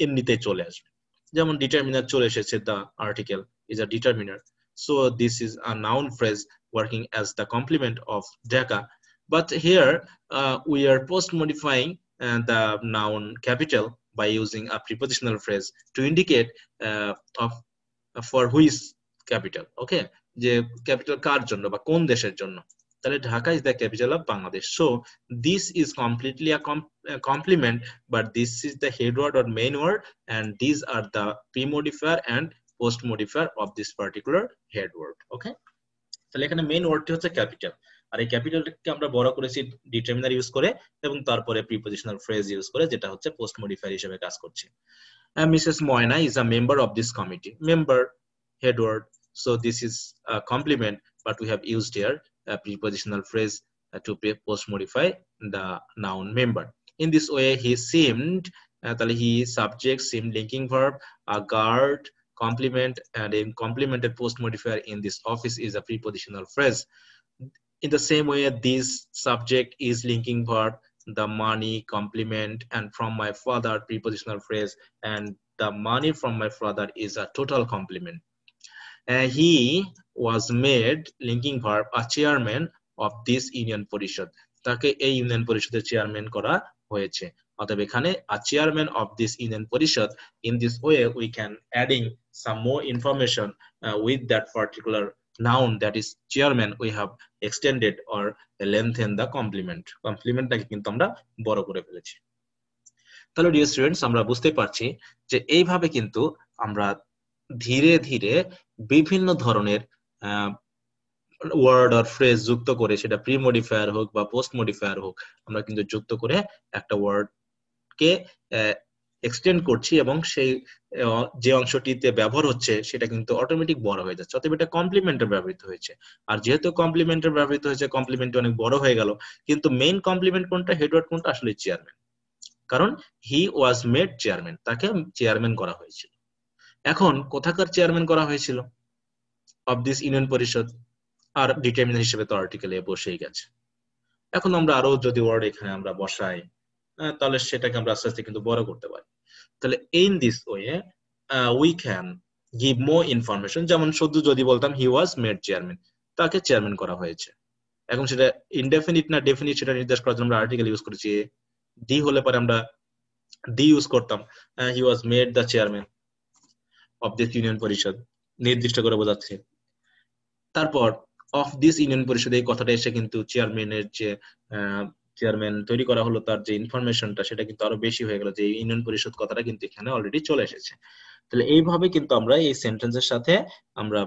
এমনিতেই চলে আসবে। যেমন ডিটারমিনার চলে এসেছে, the article is a determiner, so this is a noun phrase working as the complement of Dhaka. But here we are post modifying the noun capital by using a prepositional phrase to indicate of for which capital. Okay, যে capital কার জন্য বা কোন দেশের জন্য, তাহলে Dhaka is the capital of Bangladesh. So this is completely a complement, but this is the head word or main word, and these are the pre-modifier and post-modifier of this particular head word. Okay, তাহলে এখানে main ওয়ার্ডটি হচ্ছে capital, আর এই ক্যাপিটালকে আমরা বড় করেছি determiner use করে এবং তারপরে প্রিপজিশনাল ফ্রেজ ইউজ করে, যেটা হচ্ছে পোস্ট মডিফায়ার হিসেবে কাজ করছে। Mrs. Moina is a member of this committee. Member, head word, so this is a complement, but we have used here a prepositional phrase to post modify the noun member. In this way, he seemed, he subject, seemed linking verb, a guard, complement, and a complemented post modifier in this office is a prepositional phrase. In the same way, this subject is linking verb, the money, complement, and from my father prepositional phrase, and the money from my father is a total complement. He was made linking verb a chairman of this union পরিষদ, তাকে এই union পরিষদের chairman করা হয়েছে। অতএব এখানে a chairman of this union পরিষদ, in this way we can adding some more information with that particular noun, that is chairman, we have extended or lengthened the complement. কমপ্লিমেন্টটাকে কিন্তু আমরা বড় করে ফেলেছি। তাহলে ডিয়ার স্টুডেন্টস, আমরা বুঝতে পারছি যে এইভাবে কিন্তু আমরা ধীরে ধীরে বিভিন্ন ধরনের ওয়ার্ড আর ফ্রেজ যুক্ত করে, সেটা প্রি মডিফায়ার হোক বা পোস্ট মডিফায়ার হোক, আমরা কিন্তু যুক্ত করে একটা ওয়ার্ড কে এক্সটেন্ড করছি, এবং সেই যে অংশটিতে ব্যবহার হচ্ছে সেটা কিন্তু অটোমেটিক বড় হয়ে যাচ্ছে। অতএব এটা কমপ্লিমেন্টে ব্যবহৃত হয়েছে, আর যেহেতু কমপ্লিমেন্টে ব্যবহৃত হয়েছে, কমপ্লিমেন্ট অনেক বড় হয়ে গেল, কিন্তু মেইন কমপ্লিমেন্ট কোনটা, হেডওয়ার্ড কোনটা, আসলে চেয়ারম্যান, কারণ হি ওয়াজ মেড চেয়ারম্যান, তাকে চেয়ারম্যান করা হয়েছিল। এখন কোথাকার চেয়ারম্যান করা হয়েছিল, অফ দিস ইউনিয়ন পরিষদ, আর ডিটারমিনার হিসেবে তো আর্টিকেলে বসেই গেছে। এখন আমরা আরো যদি ওয়ার্ড এখানে আমরা বসাই, তাহলে সেটাকে আমরা আস্তে আস্তে কিন্তু বড় করতে পারি। তাহলে in this way we can give more information. যেমন শুধু যদি বলতাম হি ওয়াজ মেড চেয়ারম্যান, তাকে চেয়ারম্যান করা হয়েছে, এখন সেটা ইনডেফিনিট না ডেফিনিট সেটা নির্দেশ করার জন্য আমরা আর্টিকেল ইউজ করেছি। ডি হলে পরে আমরা ডি ইউজ করতাম, he was made the chairman of this union parishad, নির্দিষ্ট করে বোঝাচ্ছে। তারপর অফ দিস ইউনিয়ন পরিষদ, এই কথাটা এসে কিন্তু চেয়ারম্যানের যে চেয়ারম্যান তৈরি করা হলো, তার যে ইনফরমেশনটা সেটা কিন্তু আরো বেশি হয়ে গেল, যে ইউনিয়ন পরিষদ কথাটা কিন্তু এখানে অলরেডি চলে এসেছে। তাহলে এইভাবে কিন্তু আমরা এই সেন্টেন্সের সাথে আমরা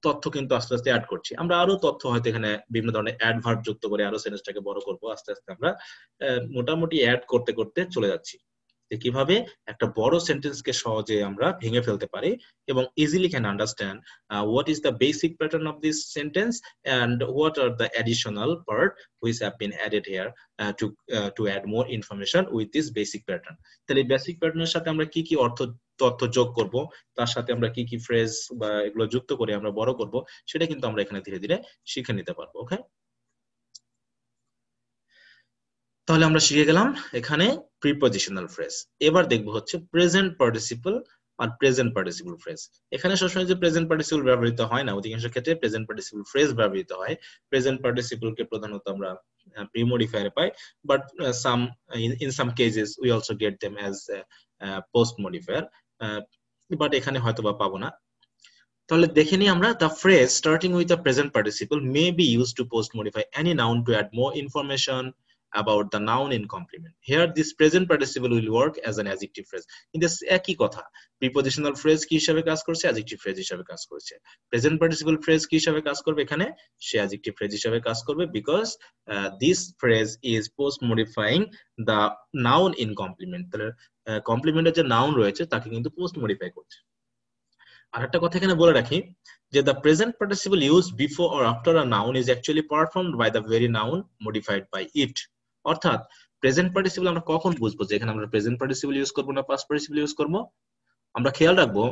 তথ্য কিন্তু আস্তে আস্তে অ্যাড করছি। আমরা আরো তথ্য হয়তো এখানে বিভিন্ন ধরনের অ্যাডভার্ব যুক্ত করে আরো সেন্টেন্সটাকে বড় করব, আস্তে আস্তে আমরা মোটামুটি অ্যাড করতে করতে চলে যাচ্ছি, যে কিভাবে একটা বড় সেন্টেন্সকে সহজে আমরা ভেঙে ফেলতে পারি এবং easily can understand what is the basic pattern of this sentence and what are the additional part which have been added here to add more information with this basic pattern. তাহলে বেসিক প্যাটার্নের সাথে আমরা কি কি তথ্য যোগ করব, তার সাথে আমরা কি কি ফ্রেজ বা এগুলো যুক্ত করে আমরা বড় করব, সেটা কিন্তু আমরা এখানে ধীরে ধীরে শিখে নিতে পারবো। ওকে, তাহলে আমরা শিখে গেলাম এখানে প্রিপজিশনাল ফ্রেজ। এবার দেখবো হচ্ছে প্রেজেন্ট পার্টিসিপল আর প্রেজেন্ট পার্টিসিপল ফ্রেজ। এখানে সবসময় যে প্রেজেন্ট পার্টিসিপল ব্যবহৃত হয় না, অধিকাংশ ক্ষেত্রে প্রেজেন্ট পার্টিসিপল ফ্রেজ ব্যবহৃত হয়। প্রেজেন্ট পার্টিসিপল কে প্রধানত আমরা pre-modifier pi, but in some cases we also get them as post modifier, but এখানে হয়তো বা পাবো না। তাহলে দেখে নিই আমরা, the phrase starting with the present participle may be used to post modify any noun to add more information about the noun in complement. Here this present participle will work as an adjective phrase. In this একই কথা, prepositional phrase কি হিসাবে কাজ করছে, adjective phrase হিসাবে কাজ করছে। present participle phrase কি হিসাবে কাজ করবে, এখানে সে adjective phrase হিসাবে কাজ করবে, because this phrase is post modifying the noun in complement. তাহলে কমপ্লিমেন্টের যে নাউন রয়েছে তাকে কিন্তু পোস্ট মডিফাই করছে। আর একটা কথা এখানে বলে রাখি যে the present participle used before or after a noun is actually performed by the very noun modified by it. অর্থাৎ প্রেজেন্ট পার্টিসিপল আমরা কখন বুঝবো যে এখানে আমরা প্রেজেন্ট পার্টিসিপল ইউজ করব না পাস্ট পার্টিসিপল ইউজ করব? আমরা খেয়াল রাখবো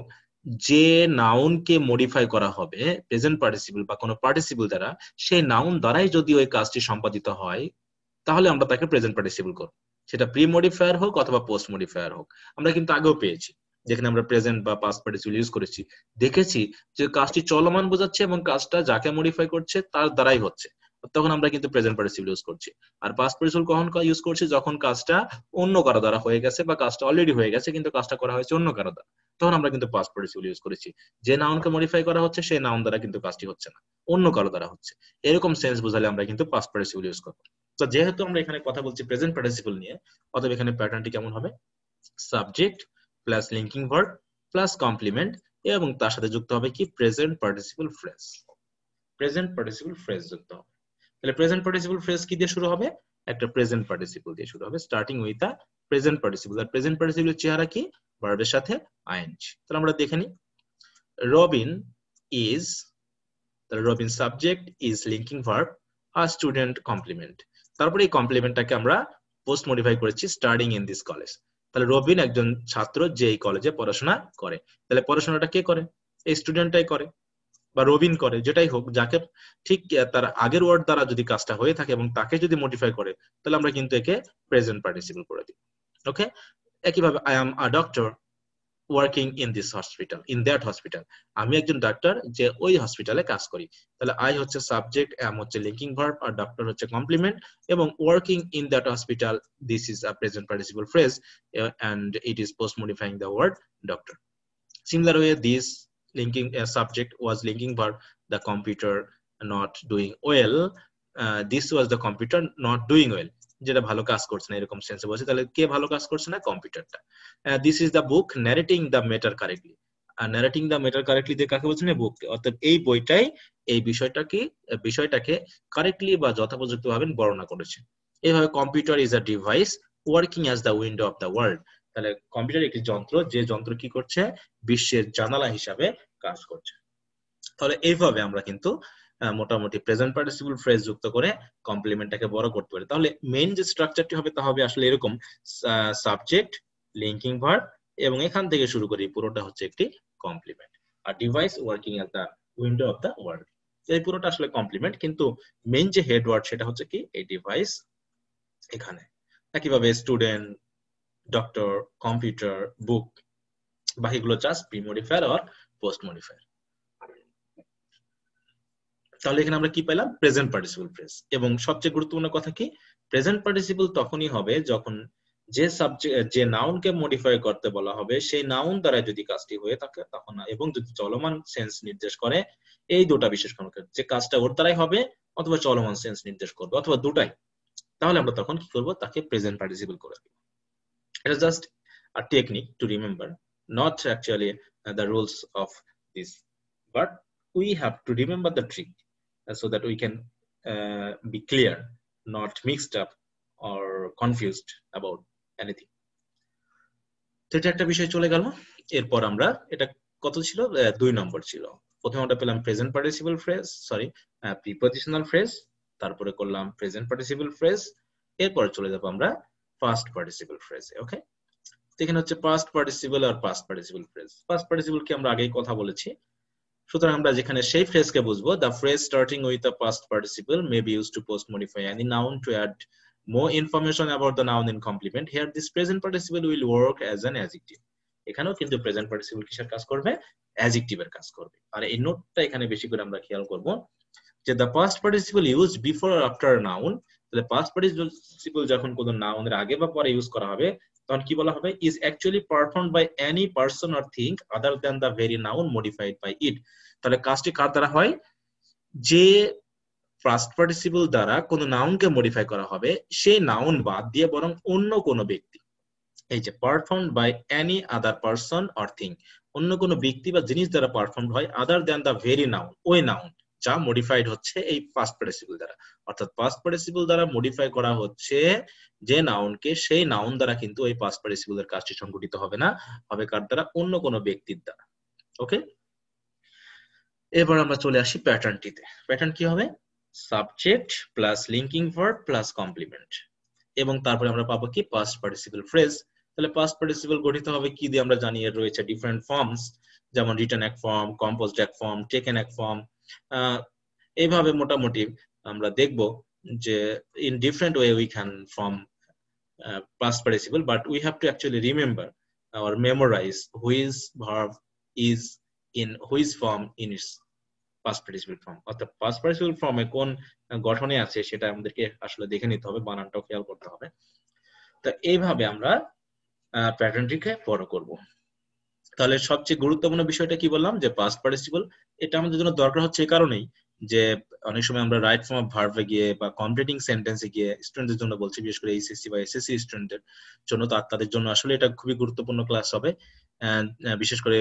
যে নাউনকে মডিফাই করা হবে প্রেজেন্ট পার্টিসিপল বা কোনো পার্টিসিপল দ্বারা, সেই নাউন দ্বারাই যদি ওই কাজটি সম্পাদিত হয় তাহলে আমরা তাকে প্রেজেন্ট পার্টিসিপল করব, সেটা প্রি মডিফায়ার হোক অথবা পোস্ট মডিফায়ার হোক। আমরা কিন্তু আগেও পেয়েছি যেখানে আমরা প্রেজেন্ট বা পাস্ট পার্টিসিপল ইউজ করেছি, দেখেছি যে কাজটি চলমান বোঝাচ্ছে এবং কাজটা যাকে মডিফাই করছে তার দ্বারাই হচ্ছে, তখন আমরা কিন্তু প্রেজেন্ট পার্টিসিপল ইউজ করছি। আর পাস্ট পার্টিসিপল কখন ইউজ করছি, যখন কাজটা অন্য কারো দ্বারা হয়ে গেছে বা কাজটা অলরেডি হয়ে গেছে কিন্তু কাজটা করা হয়েছে অন্য কারো দ্বারা, তখন আমরা কিন্তু পাস্ট পার্টিসিপল ইউজ করেছি। যে নাউনকে মডিফাই করা হচ্ছে সেই নাউন দ্বারা কিন্তু কাজটি হচ্ছে না, অন্য কারো দ্বারা হচ্ছে, এরকম সেন্স বোঝালে আমরা কিন্তু পাস্ট পার্টিসিপল ইউজ করব। তো যেহেতু আমরা এখানে কথা বলছি প্রেজেন্ট পার্টিসিপল নিয়ে, অতএব এখানে প্যাটার্নটি কেমন হবে, subject plus linking verb plus complement এবং তার সাথে যুক্ত হবে কি present participle phrase. Present participle phrase যুক্ত হবে। তাহলে প্রেজেন্ট পার্টিসিপল ফ্রেজ কি দিয়ে শুরু হবে, একটা প্রেজেন্ট পার্টিসিপল দিয়ে শুরু হবে, starting with a present participle. আর প্রেজেন্ট পার্টিসিপলের চেহারা কি, ভার্বের সাথে আইএনজি। তাহলে আমরা দেখে নিই, রবিন ইজ, তাহলে Robin subject, is linking verb, আর স্টুডেন্ট কমপ্লিমেন্ট। তারপরে এই কমপ্লিমেন্টটাকে আমরা পোস্ট মডিফাই করেছি স্টাডিং ইন দিস কলেজ। তাহলে রবিন একজন ছাত্র যে এই কলেজে পড়াশোনা করে। তাহলে পড়াশোনাটা কে করে, এই স্টুডেন্টটাই করে বা রবিন করে, যেটাই হোক, যাকে ঠিক তার আগের ওয়ার্ড দ্বারা যদি কাজটা হয়ে থাকে এবং তাকে যদি মডিফাই করে তাহলে আমরা কিন্তু একে প্রেজেন্ট পার্টিসিপল করে দিই। ওকে, একইভাবে I am a doctor working in this hospital, in that hospital, আমি একজন ডাক্তার যে ওই হসপিটালে কাজ করি। তাহলে আই হচ্ছে সাবজেক্ট, এম হচ্ছে লিঙ্কিং ভার্ব, আর ডক্টর হচ্ছে কমপ্লিমেন্ট, এবং working in that hospital, this is a present participle phrase and it is post modifying the word doctor. Similar way, this linking subject was linking verb, the computer not doing well, this was the computer not doing well, যেটা ভালো কাজ করছে না এরকম সেন্সে বলছে। তাহলে কে ভালো কাজ করছে না, কম্পিউটারটা। This is the book narrating the matter correctly, আর ন্যারেটিং দ্য ম্যাটার কারেক্টলি দিয়ে কাকে বলছেন, বুক। অর্থাৎ এই বইটাই এই বিষয়টাকে কারেক্টলি বা যথোপযুক্তভাবে বর্ণনা করেছে। এইভাবে computer is a device working as the window of the world, তাহলে কম্পিউটার একটি যন্ত্র, যে যন্ত্র কি করছে, বিশ্বের জানালা হিসাবে কাজ করছে। তাহলে এইভাবে আমরা কিন্তু মোটামুটি প্রেজেন্ট পার্টিসিপল ফ্রেজ যুক্ত করে কমপ্লিমেন্টটাকে বড় করতে পারি। তাহলে মেইন যে স্ট্রাকচারটি হবে তা হবে আসলে এরকম, সাবজেক্ট, লিঙ্কিং ভার্ব, এবং এখান থেকে শুরু করি পুরোটা হচ্ছে একটি কমপ্লিমেন্ট। আর device working as the window of the world, এই পুরোটা আসলে কমপ্লিমেন্ট, কিন্তু মেইন যে হেড ওয়ার্ড সেটা হচ্ছে কি এই ডিভাইস এখানে। একইভাবে স্টুডেন্ট, ডক্টর, কম্পিউটার, বুক, বাকিগুলো জাস্ট প্রি মডিফায়ার আর পোস্ট মডিফায়ার। তাহলে এখানে আমরা কি পেলাম, প্রেজেন্ট পার্টিসিপল ফ্রেজ। এবং সবচেয়ে গুরুত্বপূর্ণ কথা কি, প্রেজেন্ট পার্টিসিপল তখনই হবে যখন যে সাবজেক্ট, যে নাউনকে মডিফাই করতে বলা হবে সেই নাউন দ্বারা যদি কাজটি হয়ে থাকে তখন, এবং যদি চলমান সেন্স নির্দেশ করে, এই দুটা বিশেষ কারণে যে কাজটা ওর দ্বারাই হবে অথবা চলমান সেন্স নির্দেশ করবে অথবা দুটাই, তাহলে আমরা তখন কি করব, তাকে প্রেজেন্ট পার্টিসিপল করে দেব। এটা just a technique to remember, not actually the rules of this, but we have to remember the trick so that we can be clear, not mixed up or confused about anything. তো এটা একটা বিষয় চলে গেল। এরপর আমরা এটা কত ছিল, 2 নম্বর ছিল। প্রথমে আমরা পেলাম present participle phrase, sorry prepositional phrase, তারপরে করলাম প্রেজেন্ট পার্টিসিপল ফ্রেজ, এরপর চলে যাব আমরা পাস্ট পার্টিসিপল ফ্রেজে। ওকে, এখানে হচ্ছে পাস্ট পার্টিসিপল আর past participle phrase. Past participle কি আমরা আগেই কথা বলেছি, সুতরাং আমরা যেখানে সেই ফ্রেজকে বুঝবো, the phrase starting with a past participle may be used to post modify any noun to add more information about the noun in complement. Here this present participle will work as an adjective. এখানেও কিন্তু present participle কিসের কাজ করবে, অ্যাডজেক্টিভের কাজ করবে। আর এই নোটটা এখানে বেশি করে আমরা খেয়াল করব যে the past participle used before or after a noun, তাহলে past participle যখন কোনো নাউনের আগে বা পরে ইউজ করা হবে তখন কি বলা হবে, is actually performed by any person or thing other than the very noun modified by it। তাহলে কাজটি কার দ্বারা হয়, যে ফার্স্ট পার্টিসিপল দ্বারা কোনো নাউনকে মডিফাই করা হবে সেই নাউন বাদ দিয়ে বরং অন্য কোনো ব্যক্তি, এই যে performed by any other person or thing, অন্য কোনো ব্যক্তি বা জিনিস দ্বারা পারফর্মড হয় other than the very noun, ওই নাউন যা মডিফাইড হচ্ছে এই পাস্ট পার্টিসিপল দ্বারা। অর্থাৎ পাস্ট পার্টিসিপল দ্বারা মডিফাই করা হচ্ছে যে নাউনকে, সেই নাউন দ্বারা কিন্তু ওই পাস্ট পার্টিসিপলের কাজটি সংঘটিত হবে না, হবে কার দ্বারা, অন্য কোনো ব্যক্তির দ্বারা। ওকে, এবার আমরা চলে আসি প্যাটার্নটিতে। প্যাটার্ন কি হবে, subject plus linking verb plus complement, এবং তারপরে আমরা পাবো কি পাস্ট পার্টিসিপল ফ্রেজ। তাহলে পাস্ট পার্টিসিপল গঠিত হবে কি দিয়ে আমরা জানি, এর রয়েছে ডিফারেন্ট ফর্মস, যেমন রিটেন এক ফর্ম, কম্পোজড এক ফর্ম, টেকেন এক ফর্ম। এইভাবে মোটামুটি আমরা দেখব যে in different way we can form past participle, but we have to actually remember or memorize which verb is in which form in its past participle form। অর্থাৎ past participle form এ কোন গঠনে আছে সেটা আমাদেরকে আসলে দেখে নিতে হবে, বানানটাও খেয়াল করতে হবে। তো এইভাবে আমরা প্যাটার্নটিকে ফলো করব। তাহলে সবচেয়ে গুরুত্বপূর্ণ বিষয়টা কি বললাম, যে পাস্ট পার্টিসিপল, এটা আমাদের জন্য দরকার হচ্ছে এই কারণেই যে অনেক সময় আমরা রাইট ফর্ম অফ ভার্বে গিয়ে বা কমপ্লিটিং সেন্টেন্সে গিয়ে, স্টুডেন্টদের জন্য বলছি, বিশেষ করে এইচএসসি বা এসএসসি স্টুডেন্টদের জন্য, তাদের জন্য আসলে এটা খুবই গুরুত্বপূর্ণ ক্লাস হবে। বিশেষ করে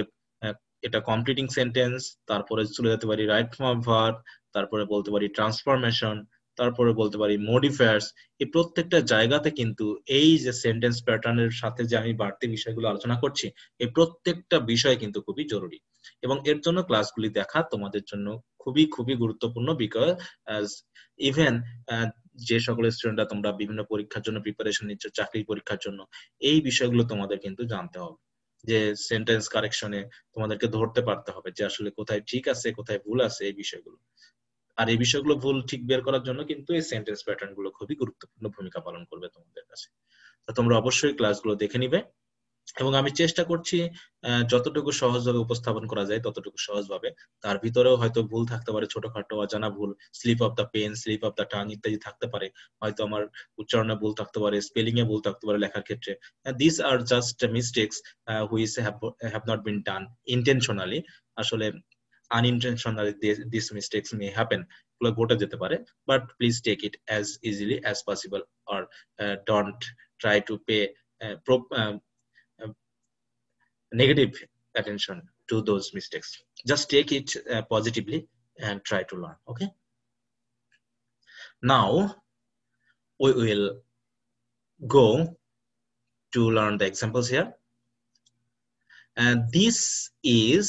এটা কমপ্লিটিং সেন্টেন্স, তারপরে চলে যেতে পারি রাইট ফর্ম অফ ভার্ব, তারপরে বলতে পারি ট্রান্সফরমেশন, তারপরে বলতে পারি মডিফায়ার্স। এই প্রত্যেকটা জায়গাতে কিন্তু এই যে সেন্টেন্স প্যাটার্নের সাথে যে আমি বাড়তি বিষয়গুলো আলোচনা করছি, এই প্রত্যেকটা বিষয় কিন্তু খুবই জরুরি, এবং এর জন্য ক্লাসগুলি দেখা তোমাদের জন্য খুবই খুবই গুরুত্বপূর্ণ। বিকজ ইভেন যে সকল স্টুডেন্টরা তোমরা বিভিন্ন পরীক্ষার জন্য প্রিপারেশন নিচ্ছ, চাকরির পরীক্ষার জন্য, এই বিষয়গুলো তোমাদের কিন্তু জানতে হবে, যে সেন্টেন্স কারেকশনে তোমাদেরকে ধরতে পারতে হবে যে আসলে কোথায় ঠিক আছে কোথায় ভুল আছে এই বিষয়গুলো। আর এই বিষয়গুলো ভুল ঠিক বের করার জন্য কিন্তু এই সেন্টেন্স প্যাটার্ন গুলো খুবই গুরুত্বপূর্ণ ভূমিকা পালন করবে তোমাদের কাছে। তো তোমরা অবশ্যই ক্লাসগুলো দেখে নিবে, এবং আমি চেষ্টা করছি যতটুকু সহজভাবে উপস্থাপন করা যায় ততটুকু সহজভাবে। তার ভিতরেও হয়তো ভুল থাকতে পারে, ছোটখাটো অজানা ভুল, slip of the pen, slip of the tongue ইত্যাদি থাকতে পারে। হয়তো আমার উচ্চারণে ভুল থাকতে পারে, স্পেলিং এ ভুল থাকতে পারে লেখার ক্ষেত্রে। This are just mistakes which have not been done intentionally. আসলে unintentionally these mistakes may happen, এগুলো ঘটে যেতে পারে, but please take it as easily as possible, or don't try to pay negative attention to those mistakes. Just take it positively and try to learn. Okay, now we will go to learn the examples here, and this is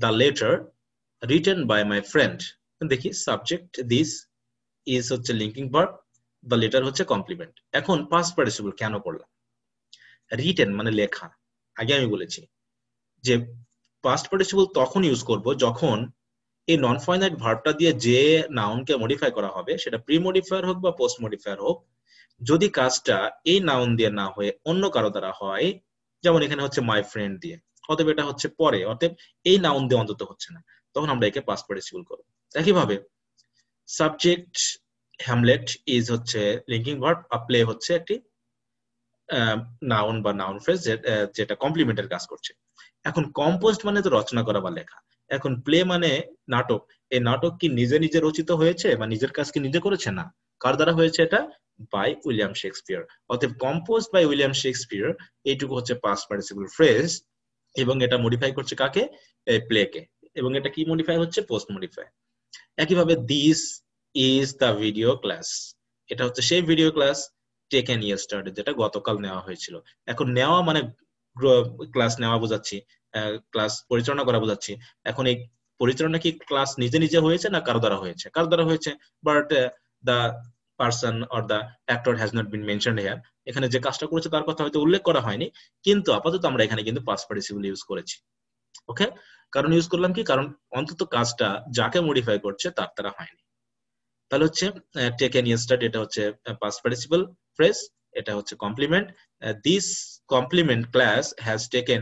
the letter written by my friend. দেখি subject this is হচ্ছে linking verb, the letter হচ্ছে complement. এখন past participle কেন করলাম, written মানে লেখা। আগে আমি বলেছি যে পাস্ট পার্টিসিপল তখন ইউজ করব যখন এই নন ফাইনাইট ভার্বটা দিয়ে যে নাউনকে মডিফাই করা হবে, সেটা প্রি মডিফায়ার হোক বা পোস্ট মডিফায়ার হোক, যদি কাজটা এই নাউন দিয়ে না হয়ে অন্য কারো দ্বারা হয়, যেমন এখানে হচ্ছে মাই ফ্রেন্ড দিয়ে, অতএব এটা হচ্ছে পরে, অতএব এই নাউন দিয়ে অন্তত হচ্ছে না, তখন আমরা একে পাস্ট পার্টিসিপল করব। একইভাবে সাবজেক্ট হ্যামলেট ইজ হচ্ছে লিঙ্কিং ভার্ব, আর প্লে হচ্ছে একটি নাউন বা নাউন ফ্রেজ যেটা কমপ্লিমেন্টের কাজ করছে। এখন কম্পোজড মানে তো রচনা করা বা লেখা, এখন প্লে মানে নাটক। এই নাটক কি নিজে নিজে রচিত হয়েছে বা নিজের কাজ কি নিজে করেছে? না, কার দ্বারা হয়েছে? এটা বাই উইলিয়াম শেক্সপিয়ার। অতএব কম্পোজড বাই উইলিয়াম শেক্সপিয়ার এইটুকু হচ্ছে পাস্ট পার্টিসিপল ফ্রেজ, এবং এটা মডিফাই করছে কাকে? এই প্লেকে, এবং এটা কি মডিফাই হচ্ছে? Post modify. একইভাবে this is the video class, এটা হচ্ছে সেই ভিডিও ক্লাস টেকেন ইয়েস্টারডে, যেটা গতকাল নেওয়া হয়েছিল। এখন নেওয়া মানে ক্লাস নেওয়া বোঝাচ্ছি, ক্লাস পরিচালনা করা বোঝাচ্ছি। এখন এই পরিচালনা কি ক্লাস নিজে নিজে হয়েছে না কারো দ্বারা হয়েছে? কারো দ্বারা হয়েছে, but the person or the actor has not been mentioned here. এখানে যে কাজটা করেছে তার কথা হয়তো উল্লেখ করা হয়নি, কিন্তু আপাতত আমরা এখানে কিন্তু পাস্ট পার্টিসিপল ইউজ করেছি। ওকে, কারণ ইউজ করলাম কি, কারণ অন্তত কাজটা যাকে মডিফাই করছে তার দ্বারা হয়নি। তাহলে হচ্ছে টেকেন ইয়েস্টারডে, এটা হচ্ছে পাস্ট পার্টিসিপল ফ্রেজ, এটা হচ্ছে complement. This complement class has taken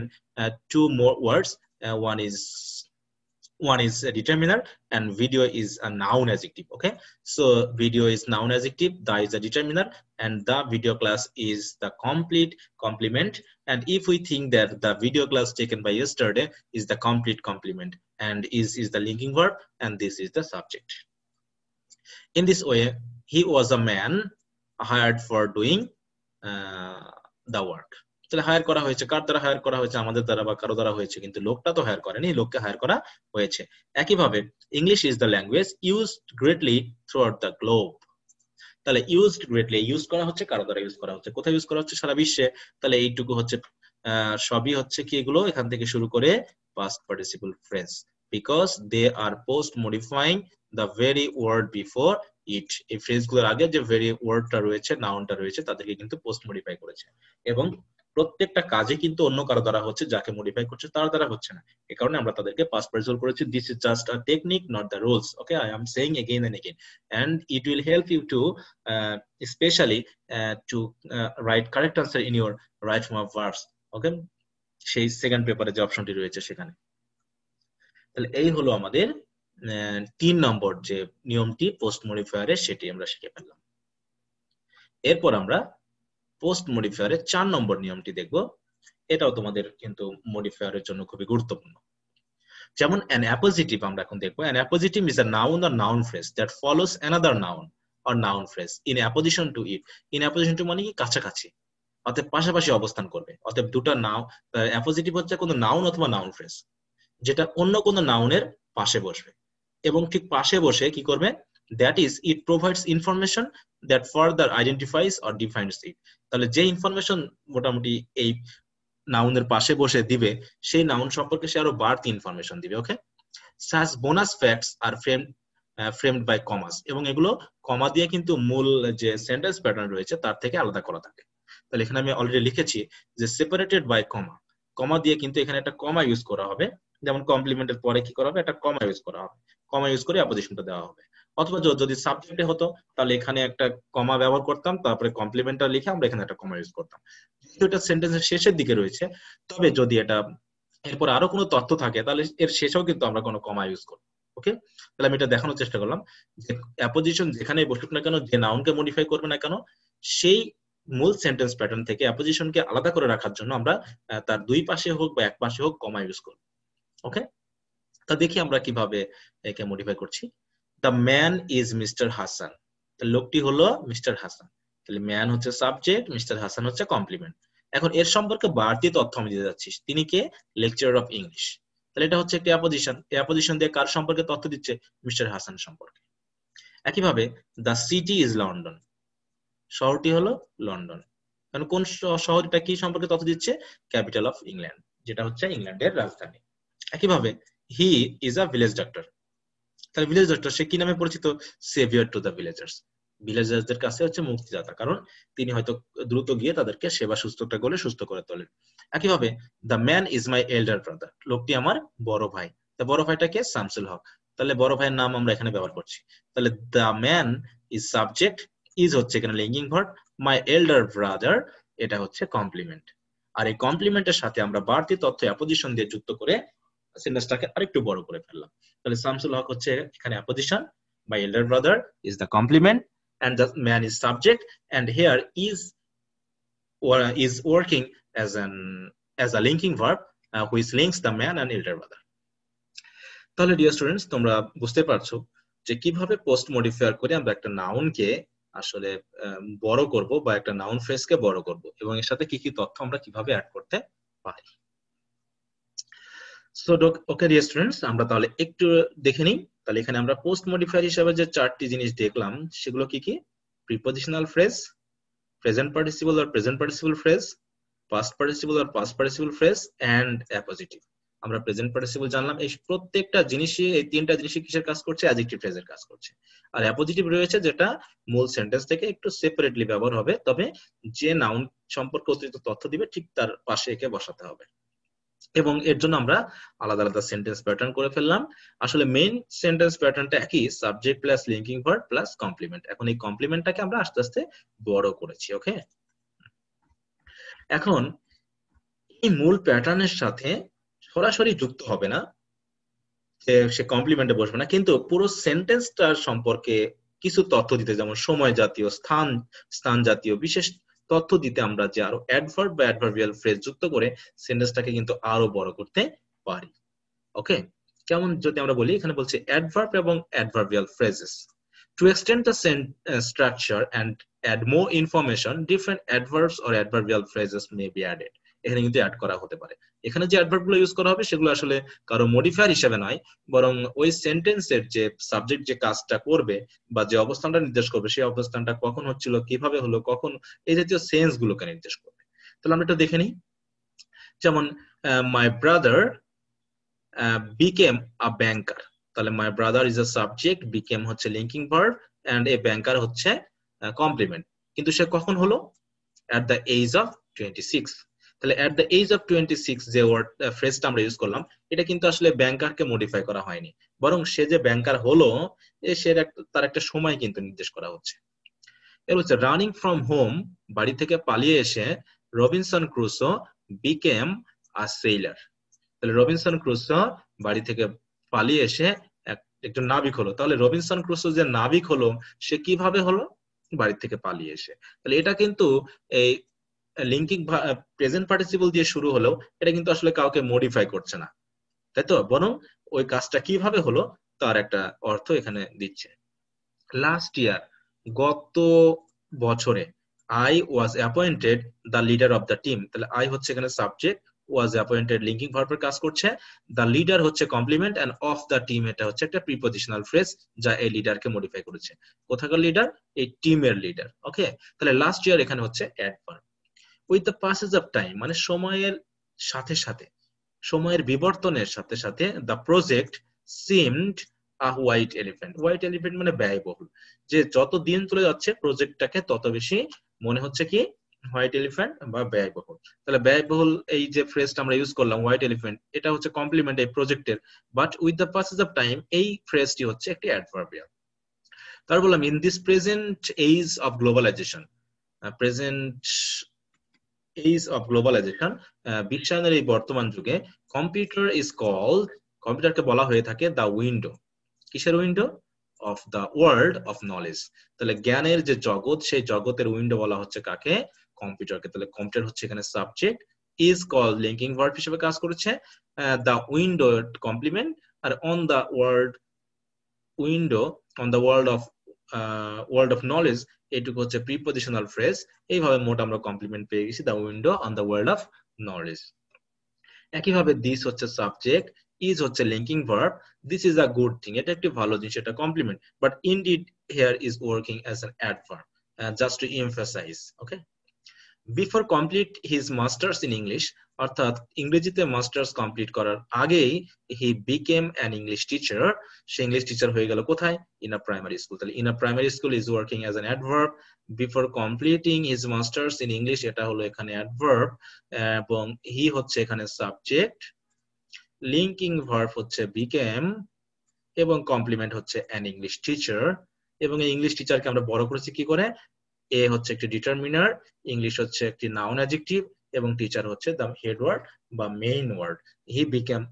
two more words. One is a determiner and video is a noun adjective. Okay, so video is noun adjective, the is a determiner, and the video class is the complete complement. And if we think that the video class taken by yesterday is the complete complement and is the linking verb and this is the subject. In this way, he was a man hired for doing the work. তাহলে higher করা হয়েছে, কার দ্বারা higher করা হয়েছে? আমাদের দ্বারা বা কারো দ্বারা হয়েছে, কিন্তু লোকটা তো হায়ার করেনি, লোককে হায়ার করা হয়েছে। একইভাবে English is the language used greatly throughout the globe. তাহলে ইউজড গ্রেটলি ইউজ করা হচ্ছে, কারো দ্বারা ইউজ করা হচ্ছে, কোথায় ইউজ করা হচ্ছে? সারা বিশ্বে। তাহলে এইটুকু হচ্ছে সবই হচ্ছে কি এগুলো এখান থেকে শুরু করে past participle phrase, because they are post modifying the very word before it. এই ফ্রেজগুলোর আগে যে ভেরি ওয়ার্ডটা রয়েছে, নাউনটা রয়েছে, তাদেরকে কিন্তু পোস্ট মডিফাই করেছে। এবং প্রত্যেকটা কাজে কিন্তু অন্য কারো দ্বারা হচ্ছে, যাকে মডিফাই করছে তার দ্বারা হচ্ছে না। এই কারণে আমরা তাদেরকে পাস্ট পার্টিসিপল করেছি। This is just a technique, not the rules. Okay, I am saying again and again, and it will help you to especially to write correct answer in your right form of verbs. ওকে, সেই second পেপারে যে অপশনটি রয়েছে সেখানে। তাহলে এই হলো আমাদের 3 নম্বর যে নিয়মটি পোস্ট মডিফায়ারে, সেটি আমরা শিখে ফেললাম। এরপর আমরা পোস্ট মডিফায়ারের 4 নম্বর নিয়মটি দেখব। এটাও তোমাদের কিন্তু মডিফায়ারের জন্য খুবই গুরুত্বপূর্ণ। যেমন an appositive আমরা এখন দেখব। an appositive is a noun or noun phrase that follows another noun or noun phrase in opposition to it. in opposition to মানে কি? কাছাকাছি, অর্থাৎ পাশাপাশি অবস্থান করবে। অর্থাৎ দুটো নাউন, অ্যাপোজিটিভ হচ্ছে কোনো নাউন অথবা নাউন ফ্রেজ যেটা অন্য কোনো নাউনের পাশে বসবে, এবং ঠিক পাশে বসে কি করবে? That is it provides information that further identifies or defines it. তাহলে যে ইনফরমেশন মোটামুটি এই নাউনের পাশে বসে দিবে, সেই নাউন সম্পর্কে সে আরো বাড়তি ইনফরমেশন দিবে। Okay, such bonus facts are framed by commas, এবং এগুলো কমা দিয়ে কিন্তু মূল যে সেন্টেন্স প্যাটার্ন রয়েছে তার থেকে আলাদা করা থাকে। তাহলে এখানে আমি অলরেডি লিখেছি যে সেপারেটেড বাই কমা, কমা দিয়ে কিন্তু এখানে একটা কমা ইউজ করা হবে। যেমন কমপ্লিমেন্টের পরে কি করা হবে? একটা কমা ইউজ করা হবে, কমা ইউজ করে অপোজিশনটা দেওয়া হবে। অথবা যদি সাবজেক্টে হতো তাহলে এখানে একটা কমা ব্যবহার করতাম, তারপরে কমপ্লিমেন্টটা লিখে আমরা এখানে একটা কমা ইউজ করতাম। যেহেতু এটা সেন্টেন্সের শেষের দিকে রয়েছে, তবে যদি এটা এরপর আরো কোনো তথ্য থাকে তাহলে এর শেষেও কিন্তু আমরা কোনো কমা ইউজ করব। ওকে, তাহলে আমি এটা দেখানোর চেষ্টা করলাম যে অ্যাপোজিশন যেখানে বসুক না কেন, যে নাউনকে মডিফাই করবে না কেন, সেই মূল সেন্টেন্স প্যাটার্ন থেকে অ্যাপোজিশনকে আলাদা করে রাখার জন্য আমরা তার দুই পাশে হোক বা এক পাশে হোক কমা ইউজ করব। ওকে, তা দেখি আমরা কিভাবে একে মডিফাই করছি। The man is mister Hasan, লোকটি হলো মিস্টার হাসান। তাহলে ম্যান হচ্ছে সাবজেক্ট, মিস্টার হাসান হচ্ছে কমপ্লিমেন্ট। এখন এর সম্পর্কে বাড়তি তথ্য আমি দিতে যাচ্ছি। তিনি কে? Lecturer of English. তাহলে এটা হচ্ছে একটি অ্যাপোজিশন। এই অ্যাপোজিশন দিয়ে কার সম্পর্কে তথ্য দিচ্ছে? মিস্টার হাসান সম্পর্কে। একইভাবে দ্য সিটি ইজ লন্ডন, শহরটি হলো লন্ডন। কারণ কোন শহরটা কি সম্পর্কে তথ্য দিচ্ছে? ক্যাপিটাল অফ ইংল্যান্ড, যেটা হচ্ছে ইংল্যান্ডের রাজধানী। একইভাবে he is a village doctor, তাহলে ভিলেজ ডক্টর সে কি নামে পরিচিত? সেভিয়ার টু দ্য ভিলেজার্স, ভিলেজার্সদের কাছে হচ্ছে মুক্তিদাতা, কারণ তিনি হয়তো দ্রুত গিয়ে তাদেরকে সেবা সুস্থতা করে সুস্থ করে তোলেন। একইভাবে the man is my elder brother, লোকটি আমার বড় ভাই। তা বড় ভাইটাকে? শামসুল হক। তাহলে বড় ভাইয়ের নাম আমরা এখানে ব্যবহার করছি। তাহলে the man is subject, is হচ্ছে এখানে লিঙ্কিং ভার্ব, মাই এল্ডার ব্রাদার এটা হচ্ছে কমপ্লিমেন্ট। আর এই কমপ্লিমেন্টের সাথে আমরা বাড়তি তথ্য অ্যাপোজিশন দিয়ে যুক্ত করে সেন্টেন্সটাকে আরেকটু বড় করে ফেললাম। তাহলে শামসুল হক হচ্ছে এখানে apposition, my elder brother is the complement, and the man is subject, and here is working as a linking verb which links the man and elder brother. তাহলে ডিয়ার স্টুডেন্টস, তোমরা বুঝতে পারছো যে কিভাবে পোস্ট মডিফায়ার করে আমরা একটা নাউনকে আসলে বড় করব বা একটা নাউন ফ্রেজকে বড় করব, এবং এর সাথে কি কি তথ্য আমরা কিভাবে অ্যাড করতে পারি। সো ওকে ডিয়ার স্টুডেন্টস, আমরা তাহলে একটু দেখে নিই। তাহলে এখানে আমরা পোস্ট মডিফায়ার হিসেবে যে 4টি জিনিস দেখলাম সেগুলো কি কি? Prepositional phrase, present participle or present participle phrase, past participle or past participle phrase, and appositive. আমরা প্রেজেন্ট পার্টিসিপল জানলাম। এই প্রত্যেকটা জিনিসই, এই 3টা জিনিসই কিসের কাজ করছে? অ্যাডজেক্টিভ ফ্রেজের কাজ করছে। আর অ্যাপোজিটিভ রয়েছে যেটা মূল সেন্টেন্স থেকে একটু সেপারেটলি ব্যবহার হবে, তবে যে নাউন সম্পর্কে অতিরিক্ত তথ্য দিবে ঠিক তার পাশে একে বসাতে হবে। এবং এর জন্য আমরা আলাদা আলাদা সেন্টেন্স প্যাটার্ন করে ফেললাম। আসলে মেইন সেন্টেন্স প্যাটার্নটা একই, subject plus linking verb plus complement. এখন এই কমপ্লিমেন্টটাকে আমরা আস্তে আস্তে বড় করেছি। ওকে, এখন এই মূল প্যাটার্নের সাথে সরাসরি যুক্ত হবে না, সে কমপ্লিমেন্টে বসবে না, কিন্তু পুরো সেন্টেন্সটার সম্পর্কে কিছু তথ্য দিতে, যেমন সময় জাতীয়, স্থান জাতীয় বিশেষ তথ্য দিতে আমরা যে আরো অ্যাডভার্ব বা অ্যাডভার্বিয়াল ফ্রেজ যুক্ত করে সেন্টেন্সটাকে কিন্তু আরো বড় করতে পারি। ওকে, কেমন যদি আমরা বলি, এখানে বলছে অ্যাডভার্ব এবং adverbial phrases to extend the structure and add more information, different adverbs or adverbial phrases may be added. এখানে কিন্তু অ্যাড করা হতে পারে। এখানে যে অ্যাডভার্ব গুলো ইউজ করা হবে সেগুলো আসলে কারো মডিফায়ার হিসেবে নয়, বরং ওই সেন্টেন্সের যে সাবজেক্ট যে কাজটা করবে বা যে অবস্থানটা নির্দেশ করবে সেই অবস্থানটা কখন হচ্ছিল, কিভাবে হলো, কখন, এই জাতীয় সেন্স গুলোকে নির্দেশ করবে। তাহলে আমরা একটু দেখে নিই। যেমন my brother became a banker, তাহলে my brother is a subject, became হচ্ছে linking verb, and a banker হচ্ছে কমপ্লিমেন্ট। কিন্তু সে কখন হলো? at the age of 26। তাহলে at the age of 26 যে ওয়ার্ড ফ্রেজটা আমরা ইউজ করলাম, এটা কিন্তু আসলে ব্যাংকারকে মডিফাই করা হয়নি, বরং সে যে ব্যাংকার হলো সে তার একটা সময় কিন্তু নির্দেশ করা হচ্ছে। এর হচ্ছে রানিং ফ্রম হোম, বাড়ি থেকে পালিয়ে এসে Robinson Crusoe became a sailor. তাহলে রবিনসন ক্রুসো বাড়ি থেকে পালিয়ে এসে একজন নাবিক হলো। তাহলে রবিনসন ক্রুসো যে নাবিক হলো সে কিভাবে হলো? বাড়ি থেকে পালিয়ে এসে। তাহলে এটা কিন্তু এই লিঙ্কিং প্রেজেন্ট পার্টিসিপল দিয়ে শুরু হলেও এটা কিন্তু আসলে কাউকে মডিফাই করছে না, তাই তো, বরং ওই কাজটা কিভাবে হলো তার একটা অর্থ এখানে দিচ্ছে। লাস্ট ইয়ার, গত বছরে, I was appointed the leader of the team. তাহলে আই হচ্ছে এখানে সাবজেক্ট, ওয়াজ অ্যাপয়েন্টেড লিঙ্কিং ভার্বের কাজ করছে, দ্য লিডার হচ্ছে complement, and of the team এটা হচ্ছে একটা প্রিপজিশনাল ফ্রেজ যা এই লিডারকে মডিফাই করেছে। কোথাকার লিডার? এই টিমের লিডার। ওকে, তাহলে লাস্ট ইয়ার এখানে হচ্ছে adverb. With the passage of time মানে সময়ের সাথে সাথে, সময়ের বিবর্তনের সাথে সাথে, the project seemed a white elephant. White elephant মানে ব্যয়বহুল, যে যত দিন চলে যাচ্ছে প্রজেক্টটাকে তত বেশি মনে হচ্ছে কি হোয়াইট এলিফ্যান্ট বা ব্যয়বহুল। তাহলে ব্যয়বহুল এই যে ফ্রেজটা আমরা ইউজ করলাম হোয়াইট এলিফ্যান্ট, এটা হচ্ছে কমপ্লিমেন্ট এই প্রজেক্টের, but with the passage of time এই ফ্রেজটি হচ্ছে একটি অ্যাডভার্বিয়াল। তার বললাম in this present age of globalisation, present age of globalisation, বিশ্বায়নের এই বর্তমান যুগে, কম্পিউটার ইজ কল্ড, কম্পিউটারকে বলা হয়ে থাকে দ্য উইন্ডো। কিসের window? Of the world of knowledge. তাহলে জ্ঞানের যে জগৎ সেই জগতের উইন্ডো বলা হচ্ছে কাকে? কম্পিউটারকে। তাহলে কম্পিউটার হচ্ছে এখানে subject, is called linking verb হিসেবে কাজ করেছে, দ্য উইন্ডো কমপ্লিমেন্ট, আর on the world window, on the world of knowledge এটুকু হচ্ছে প্রিপজিশনাল ফ্রেজ। এইভাবে মোট আমরা কমপ্লিমেন্ট পেয়ে গেছি, the window on the world of knowledge. একইভাবে দিস হচ্ছে সাবজেক্ট, ইজ হচ্ছে linking verb, this is a good thing, এটা একটি ভালো জিনিস, এটা complement, but indeed here is working as an adverb, just to emphasise. Okay, before complete his masters in English, অর্থাৎ ইংরেজিতে মাস্টার্স কমপ্লিট করার আগেই he became an English teacher, সে ইংলিশ টিচার হয়ে গেল কোথায়? In a primary school. তাহলে in a primary school is working as an adverb, before completing his masters in English এটা হলো এখানে অ্যাডভার্ব, এবং হি হচ্ছে এখানে সাবজেক্ট, লিঙ্কিং ভার্ব হচ্ছে বিকেম, এবং কমপ্লিমেন্ট হচ্ছে অ্যান ইংলিশ টিচার। এবং এই ইংলিশ টিচারকে আমরা বড় করেছি কি করে? এ হচ্ছে একটি ডিটারমিনার, ইংলিশ হচ্ছে একটি নাউন অ্যাডজেক্টিভ, এবং টিচার হচ্ছে দ্য হেড ওয়ার্ড বা main word. He became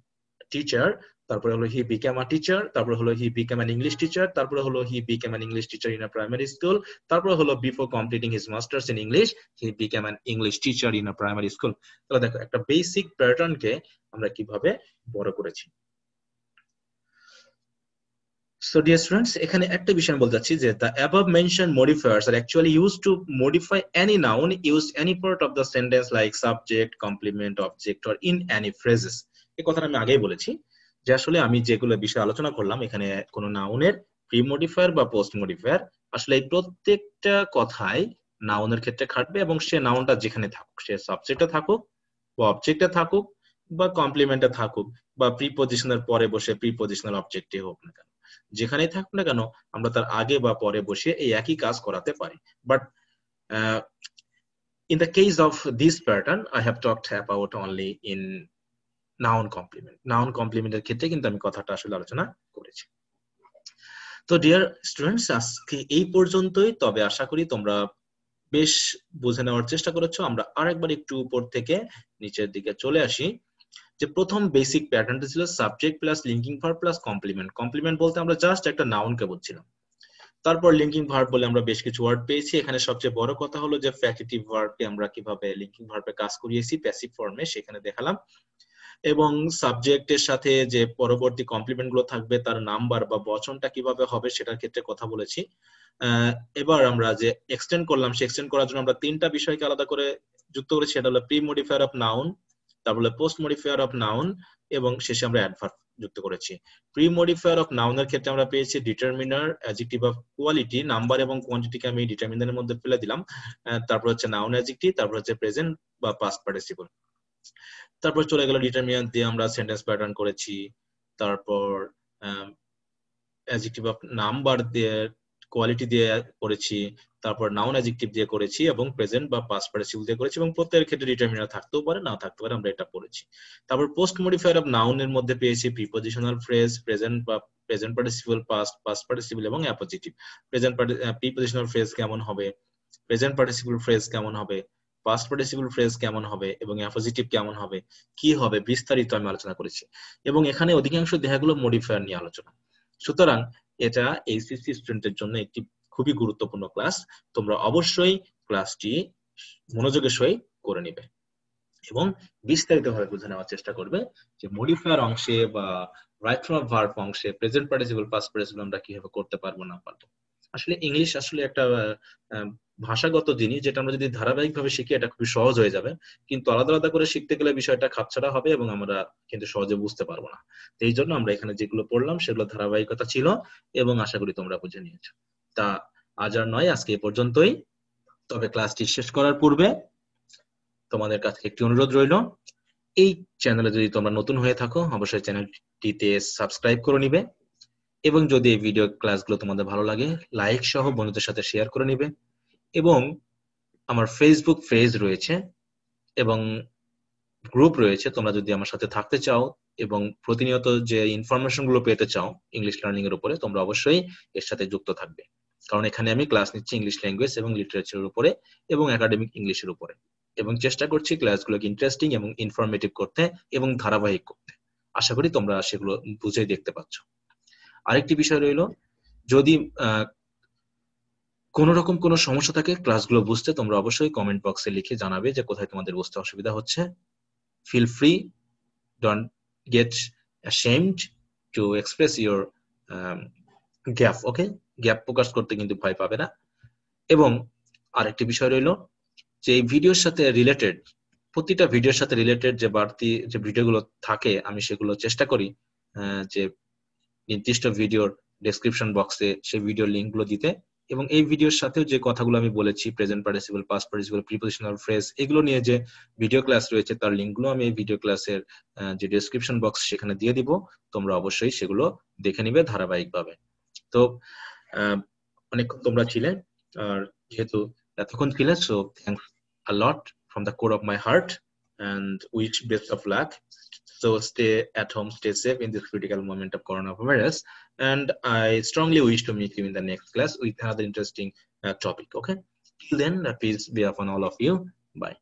teacher, তারপরে হলো হি বিকেম আ টিচার, তারপরে হলো he became an English teacher, তারপরে হলো he became an English teacher in a primary school, তারপরে হলো before completing his masters in English he became an English teacher in a primary school. তাহলে দেখো একটা basic প্যাটার্নকে আমরা কিভাবে বড় করেছি। So dear students, এখানে একটা বিষয় বলতে চাচ্ছি যে the above mentioned modifiers are actually used to modify any noun used any part of the sentence like subject, complement, object or in any phrases. এই কথাটা আমি আগেই বলেছি যে আসলে আমি যেগুলো বিষয় আলোচনা করলাম এখানে কোনো নাউনের প্রি মডিফায়ার বা পোস্ট মডিফায়ার আসলে এই প্রত্যেকটা কথাই নাউনের ক্ষেত্রে খাটবে, এবং সে নাউনটা যেখানে থাকুক, সে সাবজেক্টে থাকুক বা অবজেক্টে থাকুক বা কমপ্লিমেন্টে থাকুক বা প্রিপজিশনের পরে বসে প্রিপজিশনাল অবজেক্টে হোক না কেন, যেখানেই থাকুক না কেন আমরা তার আগে বা পরে বসে এই একই কাজ করাতে পারি। But in the case of this pattern I have talked about only in noun complement. noun complement এর ক্ষেত্রে কিন্তু আমি কথাটা আসলে আলোচনা করেছি। তো ডিয়ার স্টুডেন্টস, আজকে এই পর্যন্তই। তবে আশা করি তোমরা বেশ বুঝে নেওয়ার চেষ্টা করেছো। আমরা আরেকবার একটু উপর থেকে নিচের দিকে চলে আসি। যে প্রথম বেসিক প্যাটার্নটা ছিল subject plus linking verb plus complement. Complement বলতে আমরা জাস্ট একটা নাউনকে বুঝছিলাম। তারপর লিঙ্কিং ভার্ব বলে আমরা বেশ কিছু ওয়ার্ড পেয়েছি। এখানে সবচেয়ে বড় কথা হলো যে ফ্যাক্টিভ ভার্বকে আমরা কিভাবে লিঙ্কিং ভার্বে কাজ করিয়েছি প্যাসিভ ফর্মে, সেখানে দেখালাম। এবং সাবজেক্টের সাথে যে পরবর্তী কমপ্লিমেন্ট গুলো থাকবে তার নাম্বার বা বচনটা কিভাবে হবে সেটার ক্ষেত্রে কথা বলেছি। এবার আমরা যে এক্সটেন্ড করলাম, সে এক্সটেন্ড করার জন্য আমরা তিনটা বিষয়কে আলাদা করে যুক্ত করেছি। সেটা হলো প্রি মডিফায়ার অফ নাউন, তারপরে পোস্ট মডিফায়ার অফ নাউন, এবং শেষে আমরা অ্যাডভার্ব যুক্ত করেছি। প্রি মডিফায়ার অফ নাউনের ক্ষেত্রে আমরা পেয়েছি determiner, adjective of quality, number এবং কোয়ান্টিটিকে আমি ডিটারমিনারের মধ্যে ফেলে দিলাম। তারপর হচ্ছে নাউন অ্যাডজেক্টিভ, তারপর হচ্ছে প্রেজেন্ট বা পাস্ট পার্টিসিপল। তারপর চলে গেল ডিটারমিনার দিয়ে আমরা সেন্টেন্স প্যাটার্ন করেছি। তারপর অ্যাডজেক্টিভ অফ নাম্বার দিয়ে, কোয়ালিটি দিয়ে করেছি, তারপর নাউন অ্যাডজেক্টিভ দিয়ে করেছি, এবং প্রেজেন্ট বা পাস্ট পার্টিসিপল দিয়ে করেছি, এবং প্রত্যেকের ক্ষেত্রে ডিটারমিনার থাকতেও পারে না থাকতে পারে, আমরা এটা পড়েছি। তারপর পোস্ট মডিফায়ার অফ নাউনের মধ্যে পেয়েছি প্রিপজিশনাল ফ্রেজ, প্রেজেন্ট বা present participle, past, past participle এবং অ্যাপোজিটিভ। প্রেজেন্ট প্রিপজিশনাল ফ্রেজ কেমন হবে, প্রেজেন্ট পার্টিসিপল ফ্রেজ কেমন হবে, পাস্ট পার্টিসিপল ফ্রেজ কেমন হবে, এবং অ্যাপোজিটিভ কেমন হবে, কি হবে, বিস্তারিত আমি আলোচনা করেছি। এবং এখানে অধিকাংশ দেখাগুলো মডিফায়ার নিয়ে আলোচনা। সুতরাং এটা এইচএসসি স্টুডেন্টের জন্য একটি খুবই গুরুত্বপূর্ণ ক্লাস। তোমরা অবশ্যই ক্লাসটি মনোযোগের সহিত করে নিবে এবং বিস্তারিতভাবে বুঝে নেওয়ার চেষ্টা করবে যে মডিফায়ার অংশে বা রাইট ফ্রম ভার্ব অংশে প্রেজেন্ট পার্টিসিপল, পাস্ট পার্টিসিপল আমরা কিভাবে করতে পারবো না পারবো। আসলে ইংলিশ আসলে একটা ভাষাগত জিনিস, যেটা আমরা যদি ধারাবাহিকভাবে শিখি এটা খুবই সহজ হয়ে যাবে, কিন্তু আলাদা আলাদা করে শিখতে গেলে বিষয়টা খাপছাড়া হবে এবং আমরা কিন্তু সহজে বুঝতে পারবো না। এই জন্য আমরা এখানে যেগুলো পড়লাম সেগুলো ধারাবাহিকতা ছিল এবং আশা করি তোমরা বুঝে নিয়েছো। তা আজ আর নয়, আজকে এ পর্যন্তই। তবে ক্লাসটি শেষ করার পূর্বে তোমাদের কাছে একটি অনুরোধ রইল, এই চ্যানেলে যদি তোমরা নতুন হয়ে থাকো অবশ্যই চ্যানেলটিতে সাবস্ক্রাইব করে নিবে, এবং যদি এই ভিডিও ক্লাসগুলো তোমাদের ভালো লাগে লাইক সহ বন্ধুদের সাথে শেয়ার করে নিবে। এবং আমার ফেসবুক পেজ রয়েছে এবং গ্রুপ রয়েছে, তোমরা যদি আমার সাথে থাকতে চাও এবং প্রতিনিয়ত যে ইনফরমেশন গুলো পেতে চাও ইংলিশ লার্নিং এর উপরে, তোমরা অবশ্যই এর সাথে যুক্ত থাকবে। কারণ এখানে আমি ক্লাস নিচ্ছি ইংলিশ ল্যাঙ্গুয়েজ এবং লিটারেচারের উপরে এবং একাডেমিক ইংলিশের উপরে, এবং চেষ্টা করছি ক্লাসগুলোকে ইন্টারেস্টিং এবং ইনফরমেটিভ করতে এবং ধারাবাহিক করতে। আশা করি তোমরা সেগুলো বুঝে দেখতে পাচ্ছ। আরেকটি বিষয় রইল, যদি কোন রকম কোনো সমস্যা থাকে ক্লাসগুলো বুঝতে, তোমরা অবশ্যই কমেন্ট বক্সে লিখে জানাবে যে কোথায় তোমাদের বুঝতে অসুবিধা হচ্ছে। Feel free, don't get ashamed to express your gap, okay? Gap প্রকাশ করতে কিন্তু ভয় পাবে না। এবং আরেকটি বিষয় রইল যে এই ভিডিওর সাথে রিলেটেড, প্রতিটা ভিডিওর সাথে রিলেটেড যে বাড়তি যে ভিডিওগুলো থাকে আমি সেগুলো চেষ্টা করি যে নির্দিষ্ট ভিডিওর ডেসক্রিপশন বক্সে সেই ভিডিওর লিঙ্কগুলো দিতে, এবং এই ভিডিওর সাথেও যে কথাগুলো আমি বলেছি present participle, past participle, prepositional phrase, এগুলো নিয়ে যে ভিডিও ক্লাস রয়েছে তার লিঙ্কগুলো আমি এই ভিডিও ক্লাসের যে ডেসক্রিপশন বক্স সেখানে দিয়ে দিব। তোমরা অবশ্যই সেগুলো দেখে নিবে ধারাবাহিকভাবে। তো অনেক তোমরা ছিলে, আর যেহেতু এতক্ষণ ছিলে, so thanks a lot from the core of my heart and wish best of luck. So stay at home, stay safe in this critical moment of coronavirus, and I strongly wish to meet you in the next class with another interesting topic. Okay, till then, peace be upon all of you. Bye.